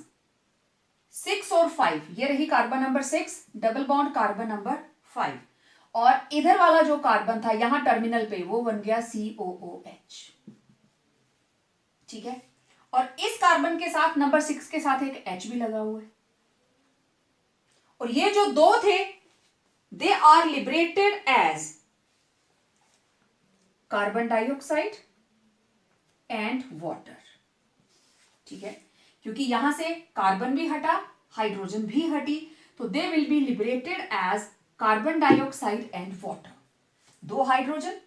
6 और 5, ये रही carbon number 6, double bond carbon number 5, और इधर वाला जो कार्बन था यहां टर्मिनल पे वो बन गया COOH। ठीक है, और इस कार्बन के साथ नंबर 6 के साथ एक H भी लगा हुआ है, और ये जो दो थे they are liberated as carbon dioxide and water। ठीक है, क्योंकि यहां से कार्बन भी हटा, हाइड्रोजन भी हटी, तो they will be liberated as carbon dioxide and water. 2 hydrogen,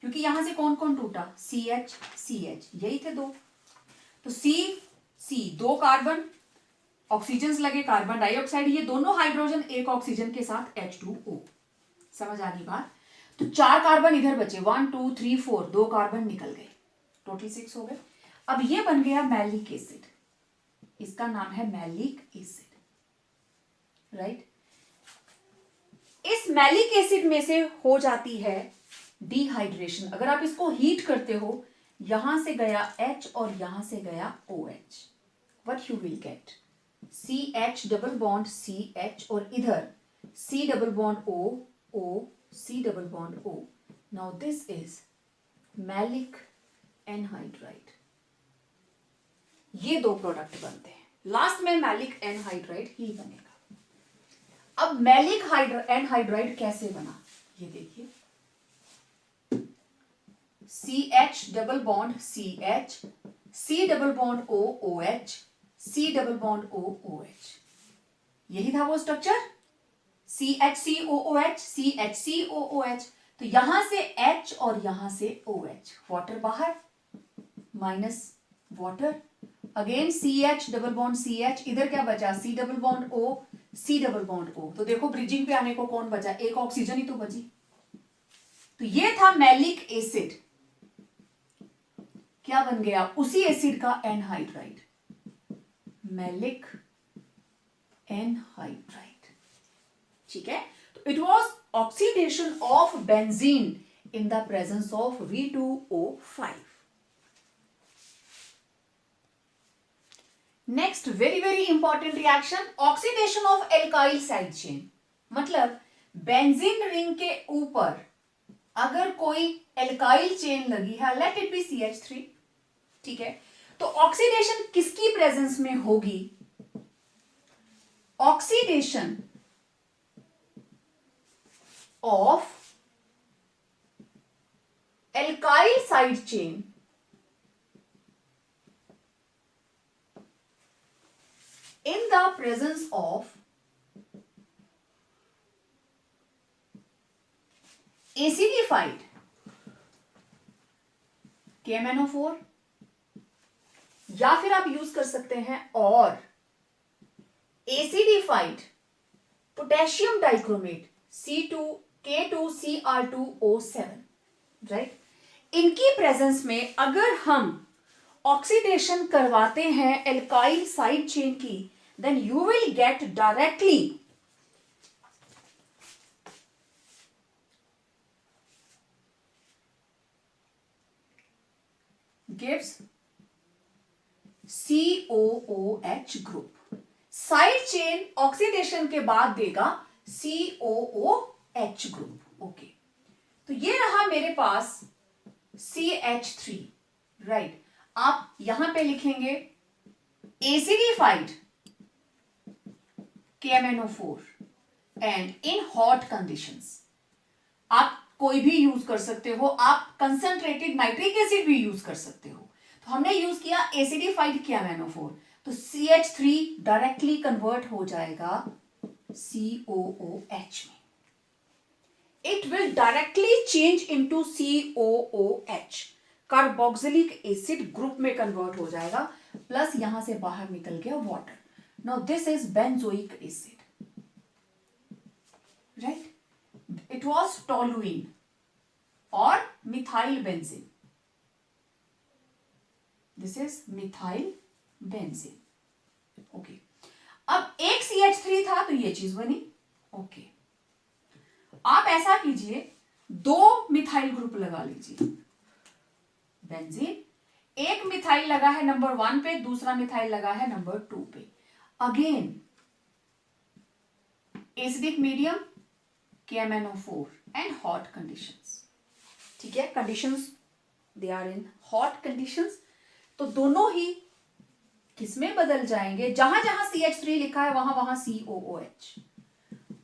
क्योंकि यहां से कौन कौन टूटा? CH CH, यही थे 2, तो C 2 कार्बन, ऑक्सीजन लगे, कार्बन डाइऑक्साइड, ये दोनों हाइड्रोजन एक ऑक्सीजन के साथ H2O। समझ आ गई बात? तो 4 कार्बन इधर बचे, 1 2 3 4, 2 कार्बन निकल गए, टोटल 6 हो गए। अब ये बन गया मैलिक एसिड, इसका नाम है मैलिक एसिड। राइट, इस मैलिक एसिड में से हो जाती है डिहाइड्रेशन। अगर आप इसको हीट करते हो, यहां से गया H और यहां से गया OH, what you will get? CH double bond CH, और इधर C double bond O C double bond O। Now this is maleic anhydride. ये 2 प्रोडक्ट बनते हैं, लास्ट में मैलिक एनहाइड्राइड ही बनेगा। अब मैलिक एनहाइड्राइड कैसे बना, ये देखिए, CH double bond CH, C double bond OH, C double bond OH, यही था वो स्ट्रक्चर, CHCOOH, CHCOOH। तो यहां से H और यहां से OH, वाटर बाहर, minus water, again CH double bond CH, इधर क्या बचा, C double bond O, C double bond O। तो देखो ब्रिजिंग पे आने को कौन बचा, एक ऑक्सीजन ही तो बची। तो ये था मैलिक एसिड, क्या बन गया, उसी एसिड का एनहाइड्राइड, मैलिक एनहाइड्राइड, ठीक है। तो it was oxidation of benzene in the presence of V2O5। Next very very important reaction, oxidation of alkyl side chain. मतलब बेंजीन रिंग के ऊपर अगर कोई एल्काइल चेन लगी है, लेट इट बी CH3, ठीक है, तो ऑक्सीडेशन किसकी प्रेजेंस में होगी, oxidation of alkyl side chain in the presence of acidified KMnO4, या फिर आप यूज कर सकते हैं और acidified potassium dichromate C2K2Cr2O7, right. इनकी प्रेजेंस में अगर हम ऑक्सीडेशन करवाते हैं एल्काइल साइड चेन की, then you will get directly gives COOH group. Side chain oxidation के बाद देगा COOH ग्रुप। ओके, तो ये रहा मेरे पास CH3, राइट। आप यहां पे लिखेंगे acidified KMnO4 and in hot conditions. आप कोई भी यूज कर सकते हो, आप कंसंट्रेटेड नाइट्रिक एसिड भी यूज कर सकते हो। तो हमने यूज किया एसिडिफाइड KMnO4, तो CH3 डायरेक्टली कन्वर्ट हो जाएगा COOH में। It will directly change into COOH, carboxylic acid group में कन्वर्ट हो जाएगा, प्लस यहां से बाहर निकल गया water. Now this is benzoic acid, right. It was toluene और methyl benzene, this is methyl benzene. Okay, अब एक CH3 था तो ये चीज बनी। ओके, आप ऐसा कीजिए, दो मिथाइल ग्रुप लगा लीजिए, बेंजीन, एक मिथाइल लगा है नंबर 1 पे, दूसरा मिथाइल लगा है नंबर 2 पे। Again acidic medium KMnO4 and hot conditions, ठीक है, conditions they are in hot conditions. तो दोनों ही किसमें बदल जाएंगे, जहां जहां CH3 लिखा है वहां वहां COOH,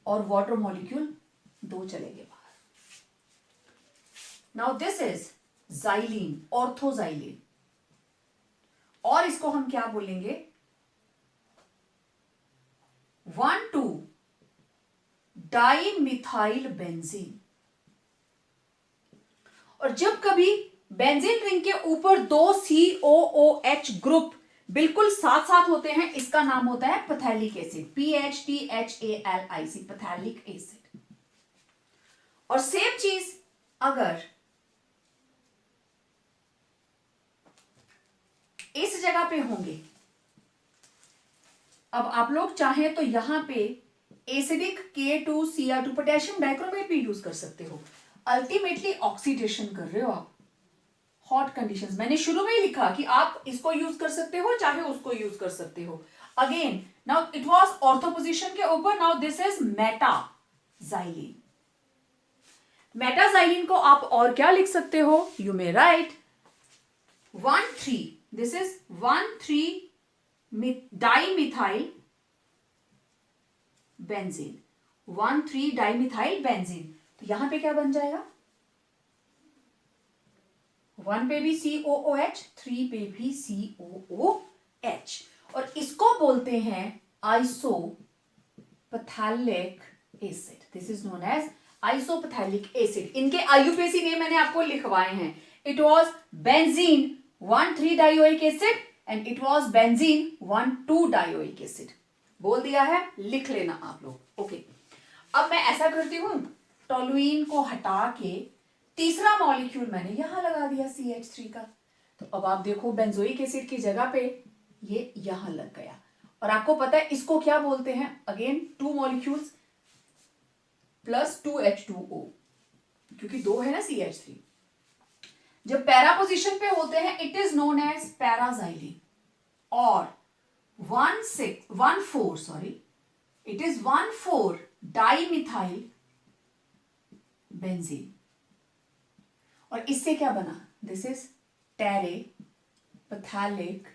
और वाटर मॉलिक्यूल दो चलेंगे बाहर। नाउ दिस इज जाइलीन, ऑर्थोजाइलीन, और इसको हम क्या बोलेंगे, 1,2 डाइमिथाइल बेंजीन। और जब कभी बेंजीन रिंग के ऊपर दो COOH ग्रुप बिल्कुल साथ साथ होते हैं, इसका नाम होता है पैथेलिक एसिड, PHTHALIC, पैथेलिक एसिड। और सेम चीज अगर इस जगह पे होंगे, अब आप लोग चाहें तो यहां पे एसिडिक K2Cr2 पोटेशियम डाइक्रोमेट भी यूज कर सकते हो। अल्टीमेटली ऑक्सीडेशन कर रहे हो आप हॉट कंडीशंस। मैंने शुरू में ही लिखा कि आप इसको यूज कर सकते हो, चाहे उसको यूज कर सकते हो। Again now it was ortho position के ऊपर, नाउ दिस इज मेटाजाइलिन। मेटाजाइलिन को आप और क्या लिख सकते हो, you may right 1,3, this is 1,3 dimethyl benzene, 1,3 dimethyl benzene. तो यहां पे क्या बन जाएगा, 1 पे भी COOH, 3 पे भी COOH, और इसको बोलते हैं isophthalic acid. This is known as isophthalic acid. इनके IUPAC नेम मैंने आपको लिखवाए हैं। It was benzene 1,3 dioic acid and it was benzene 1,2 dioic acid. बोल दिया है, लिख लेना आप लोग। ओके, अब मैं ऐसा करती हूं, टोलुइन को हटा के तीसरा मॉलिक्यूल मैंने यहां लगा दिया CH3 का। तो अब आप देखो बेंजोइक एसिड की जगह पे ये यहां लग गया। और आपको पता है इसको क्या बोलते हैं, अगेन 2 मॉलिक्यूल्स प्लस 2H2O, क्योंकि 2 है ना CH3। जब पैरा पोजीशन पे होते हैं it is known as paraxylene, और 1,4 डाइमिथाइल बेंजीन। और इससे क्या बना, दिस इज टेरेपैथेलिक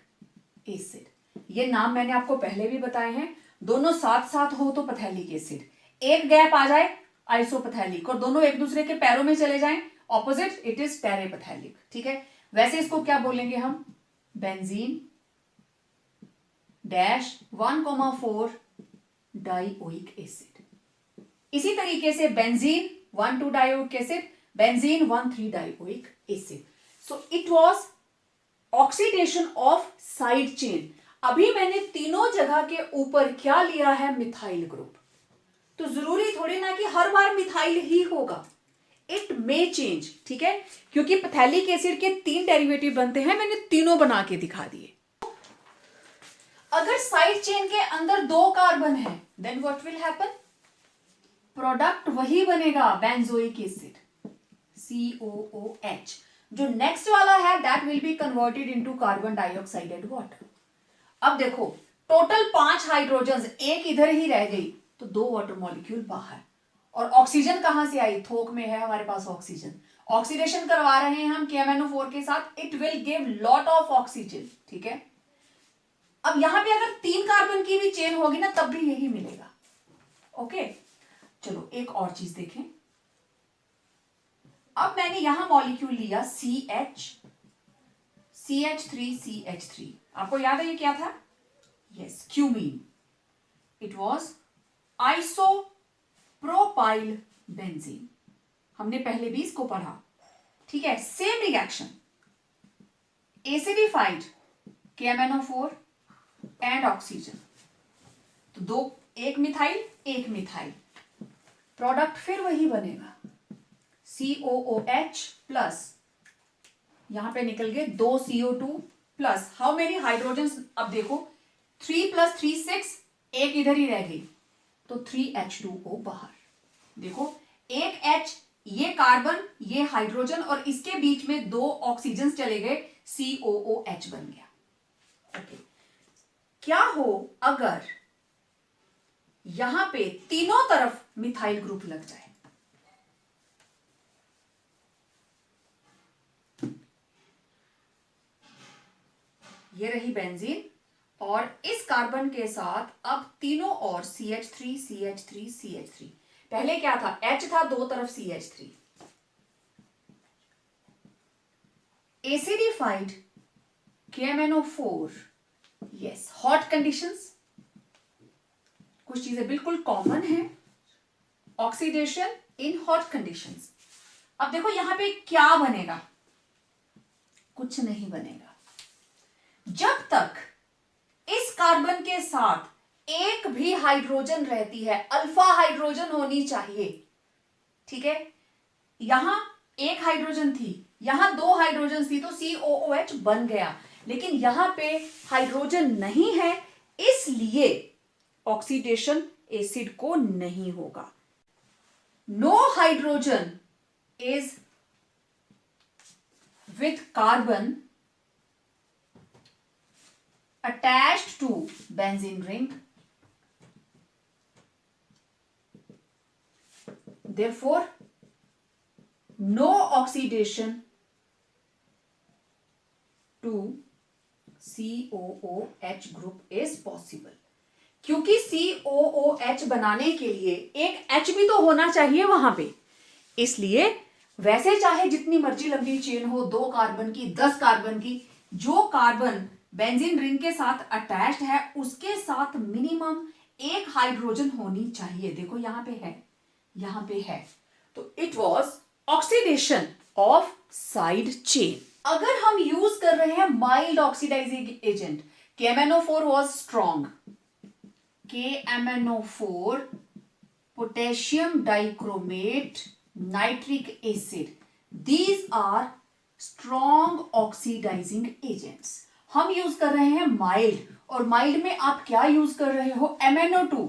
एसिड। ये नाम मैंने आपको पहले भी बताए हैं, दोनों साथ साथ हो तो पैथेलिक एसिड, एक गैप आ जाए आइसोपैथेलिक, और दोनों एक दूसरे के पैरों में चले जाएं ऑपोजिट, इट इज टेरेपैथेलिक। ठीक है, वैसे इसको क्या बोलेंगे हम, बेंजीन डैश 1,4 डाइओइक एसिड। इसी तरीके से benzene 1,2 dioic acid, benzene 1,3 dioic acid. So it was oxidation of side chain. अभी मैंने तीनों जगह के ऊपर क्या लिया है, मिथाइल ग्रुप। तो जरूरी थोड़ी ना कि हर बार मिथाइल ही होगा, इट मे चेंज। ठीक है, क्योंकि पैथेलिक एसिड के 3 डेरिवेटिव बनते हैं, मैंने तीनों बना के दिखा दिए। अगर साइड चेन के अंदर 2 कार्बन है then what will happen, product वही बनेगा बेंजोइक एसिड COOH। जो नेक्स्ट वाला है that will be converted into carbon dioxide and water. अब देखो टोटल 5 हाइड्रोजन, एक इधर ही रह गई, तो 2 वाटर मॉलिक्यूल बाहर। और ऑक्सीजन कहां से आई, थोक में है हमारे पास ऑक्सीजन। ऑक्सीडेशन करवा रहे हैं हम KMnO4 के साथ, it will give lot of oxygen. ठीक है, अब यहां पे अगर 3 कार्बन की भी चेन होगी ना तब भी यही मिलेगा। ओके, चलो एक और चीज देखें। अब मैंने यहां मॉलिक्यूल लिया CH3CH3। आपको याद है ये क्या था, yes, cumene. It was isopropyl benzene. हमने पहले भी इसको पढ़ा। ठीक है, same reaction, acidified KMnO4 and oxygen, तो 2, एक मिथाइल, प्रोडक्ट फिर वही बनेगा COOH प्लस, यहां पे निकल गए 2 CO2 plus how many hydrogen, अब देखो 3 + 3 6, एक इधर ही रह गई, तो 3H2O बाहर। देखो एक H, ये कार्बन, ये हाइड्रोजन, और इसके बीच में 2 ऑक्सीजन चले गए, COOH बन गया। ओके, क्या हो अगर यहां पे तीनों तरफ मिथाइल ग्रुप लग जाए, ये रही बेंजीन, और इस कार्बन के साथ अब तीनों और CH3 CH3 CH3। पहले क्या था, H था, 2 तरफ CH3। Acidified KMnO4, yes, hot conditions, कुछ चीजें बिल्कुल कॉमन है, ऑक्सीडेशन इन हॉट कंडीशंस। अब देखो यहां पे क्या बनेगा, कुछ नहीं बनेगा। जब तक इस कार्बन के साथ एक भी हाइड्रोजन रहती है, अल्फा हाइड्रोजन होनी चाहिए। ठीक है, यहां एक हाइड्रोजन थी, यहां 2 हाइड्रोजन थी, तो COOH बन गया। लेकिन यहां पे हाइड्रोजन नहीं है, इसलिए ऑक्सीडेशन एसिड को नहीं होगा। No hydrogen is with carbon attached to benzene ring, therefore no oxidation to COOH group is possible। क्योंकि COOH बनाने के लिए एक H भी तो होना चाहिए वहां पे, इसलिए वैसे चाहे जितनी मर्जी लंबी चेन हो, 2 कार्बन की, 10 कार्बन की, जो कार्बन बेंजीन रिंग के साथ अटैच्ड है उसके साथ मिनिमम एक हाइड्रोजन होनी चाहिए। देखो यहां पे है, यहां पे है। तो it was oxidation of side chain. अगर हम यूज कर रहे हैं mild oxidizing agent, KMnO4 was strong, KMnO4 potassium dichromate nitric acid, these are strong oxidizing agents। हम यूज कर रहे हैं माइल्ड, और माइल्ड में आप क्या यूज कर रहे हो, MnO2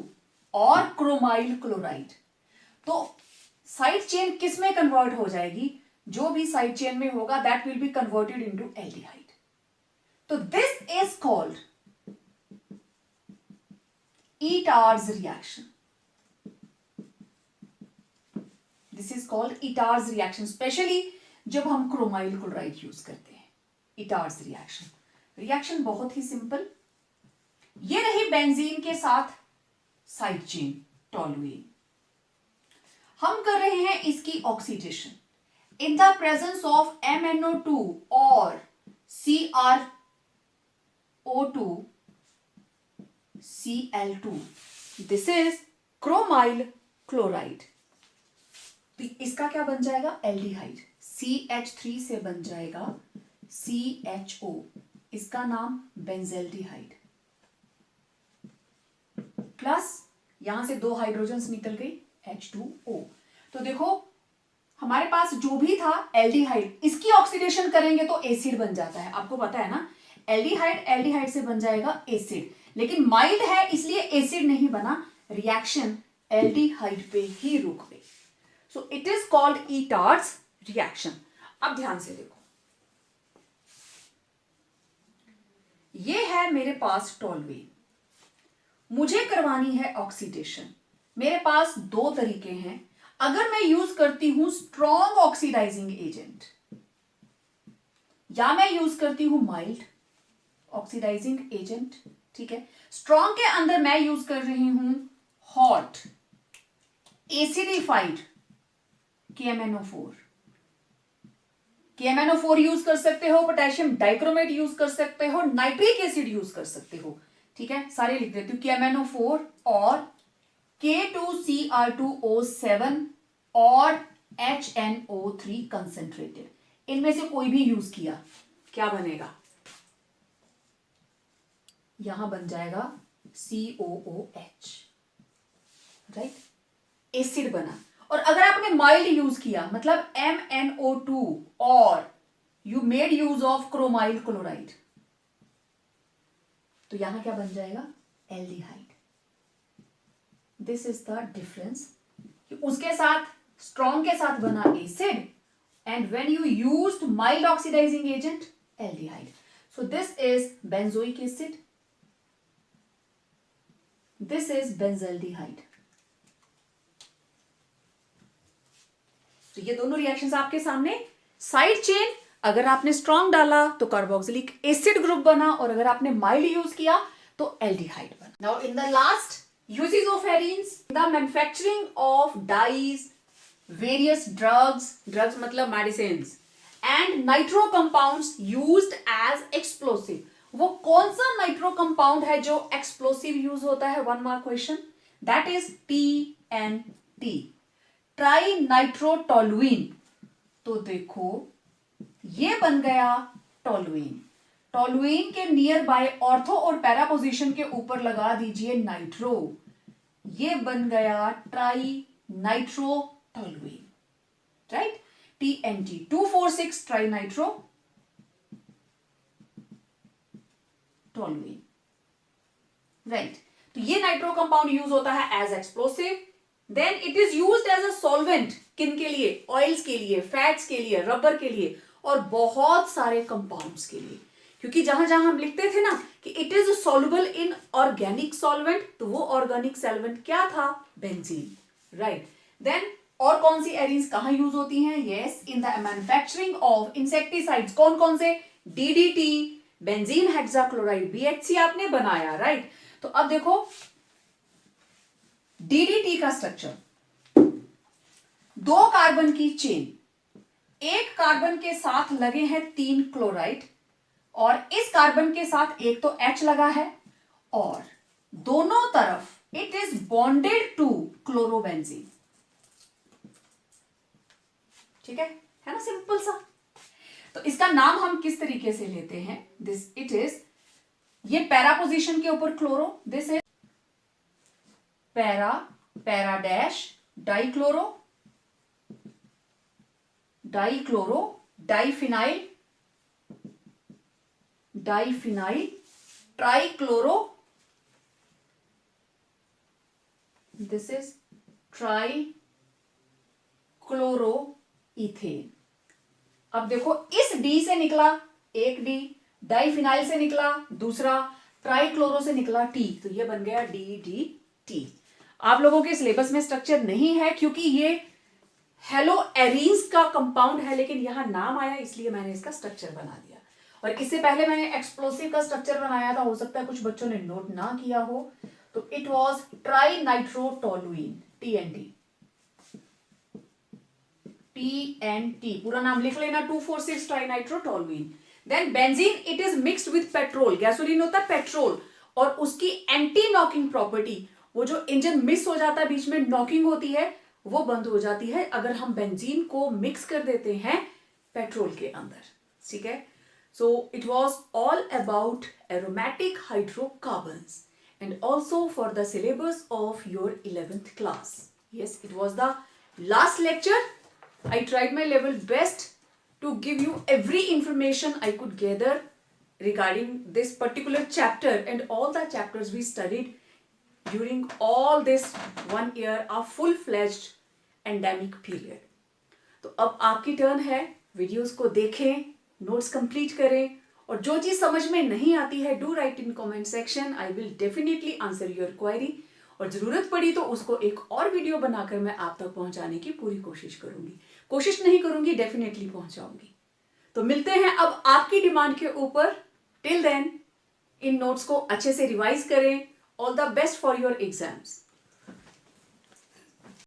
और क्रोमाइल क्लोराइड। तो साइड चेन किस में कन्वर्ट हो जाएगी, जो भी साइड चेन में होगा that will be converted into aldehyde. तो this is called Itard's reaction। This is called Itard's reaction, specially जब हम क्रोमाइल क्लोराइड यूज करते हैं। Itard's reaction, रिएक्शन बहुत ही सिंपल। ये रही बेंजीन के साथ साइड चेन टॉलुएन, हम कर रहे हैं इसकी oxidation in the presence of MnO2 और CrO2 Cl2, this is chromyl chloride. तो इसका क्या बन जाएगा, एल्डिहाइड, CH3 से बन जाएगा CHO, इसका नाम बेंजेल्डिहाइड, प्लस यहां से 2 हाइड्रोजन्स निकल गई H2O। तो देखो हमारे पास जो भी था एल्डिहाइड, इसकी ऑक्सीडेशन करेंगे तो एसिड बन जाता है, आपको पता है ना, एल्डिहाइड एल्डिहाइड से बन जाएगा एसिड, लेकिन माइल्ड है इसलिए एसिड नहीं बना, रिएक्शन एल्डिहाइड पे ही रुक गई। So it is called Itard's reaction. अब ध्यान से देखो, ये है मेरे पास टॉलुएन, मुझे करवानी है ऑक्सीडेशन। मेरे पास 2 तरीके हैं, अगर मैं यूज करती हूं स्ट्रॉन्ग ऑक्सीडाइजिंग एजेंट या मैं यूज करती हूं माइल्ड ऑक्सीडाइजिंग एजेंट, ठीक है। स्ट्रॉन्ग के अंदर मैं यूज कर रही हूं hot acidified KMnO4। KMnO4 use कर सकते हो, पोटेशियम डाइक्रोमेट यूज कर सकते हो, नाइट्रिक एसिड यूज कर सकते हो, ठीक है। सारे लिख देती हूं, KMnO4 और K2Cr2O7 और HNO3 कंसेंट्रेटेड, इनमें से कोई भी यूज किया, क्या बनेगा, यहां बन जाएगा COOH, राइट, एसिड बना। और अगर आपने माइल्ड यूज किया, मतलब MnO2 और you made use of chromyl chloride, तो यहां क्या बन जाएगा, aldehyde. This is the difference, उसके साथ स्ट्रॉन्ग के साथ बना acid, and when you used mild oxidizing agent aldehyde. So this is benzoic acid, this is benzaldehyde. तो ये दोनों रिएक्शंस आपके सामने। साइड चेन अगर आपने स्ट्रॉन्ग डाला तो कार्बोक्सिलिक एसिड ग्रुप बना, और अगर आपने माइल्ड यूज किया तो एल्डिहाइड बना। Now in the last uses of arenes, the manufacturing of dyes, various drugs मतलब medicines and nitro compounds used as explosive। वो कौन सा नाइट्रो कंपाउंड है जो एक्सप्लोसिव यूज होता है, 1 mark question, that is TNT, tri nitrotoluene. तो देखो ये बन गया टोलुइन, टोलुइन के नियर बाय ऑर्थो और पैरा पोजीशन के ऊपर लगा दीजिए नाइट्रो, ये बन गया tri nitrotoluene, right, TNT 2,4,6 tri nitro toluene, right. तो ये नाइट्रो कंपाउंड यूज होता है as explosive, then it is used as a solvent, किन के लिए, ऑयल्स के लिए, फैट्स के लिए, रबर के लिए और बहुत सारे कंपाउंड्स के लिए, क्योंकि जहां जहां हम लिखते थे ना कि it is soluble in organic solvent, तो वो ऑर्गेनिक सॉल्वेंट क्या था, बेंजीन, राइट। देन और कौन सी एरीन्स कहां यूज होती हैं, yes, in the manufacturing of insecticides, कौन कौन से, DDT, बेंजीन हेक्साक्लोराइड, BHC आपने बनाया, राइट। तो अब देखो DDT का स्ट्रक्चर, 2 कार्बन की चेन, एक कार्बन के साथ लगे हैं 3 क्लोराइड और इस कार्बन के साथ एक तो H लगा है और दोनों तरफ it is bonded to chlorobenzene. ठीक है ना, सिंपल सा। तो इसका नाम हम किस तरीके से लेते हैं, दिस इट इज, ये पैरा पोजीशन के ऊपर chloro, this is para, para dash, dichloro, dichloro, diphenyl, diphenyl, trichloro, this is trichloro ethane. अब देखो इस डी से निकला एक डी, डाइफिनाइल से निकला दूसरा, ट्राइक्लोरो से निकला टी, तो ये बन गया DDT। आप लोगों के सिलेबस में स्ट्रक्चर नहीं है क्योंकि ये हेलो एरीन्स का कंपाउंड है, लेकिन यहां नाम आया इसलिए मैंने इसका स्ट्रक्चर बना दिया। और इससे पहले मैंने एक्सप्लोसिव का स्ट्रक्चर बनाया था, हो सकता है कुछ बच्चों ने नोट ना किया हो, तो it was trinitrotoluene, TNT, TNT, पूरा नाम लिख लेना, 2,4,6 trinitrotoluene. Then benzene, it is mixed with petrol, gasoline होता है पेट्रोल, और उसकी एंटी नॉकिंग प्रॉपर्टी, वो जो इंजन मिस हो जाता है बीच में, नॉकिंग होती है, वो बंद हो जाती है अगर हम बेंजीन को मिक्स कर देते हैं पेट्रोल के अंदर। ठीक है, so it was all about aromatic hydrocarbons and also for the syllabus of your 11th class. Yes, it was the last lecture. I tried my level best to give you every information I could gather regarding this particular chapter and all the chapters we studied during all this 1 year of full-fledged endemic period. तो अब आपकी turn है, videos को देखें, notes complete करें, और जो चीज समझ में नहीं आती है do right in comment section, I will definitely answer your query, और जरूरत पड़ी तो उसको एक और वीडियो बनाकर मैं आप तक पहुंचाने की पूरी कोशिश करूंगी। कोशिश नहीं करूंगी, डेफिनेटली पहुंचाऊंगी। तो मिलते हैं अब आपकी डिमांड के ऊपर। टिल देन इन नोट्स को अच्छे से रिवाइज करें। All the best for your exams.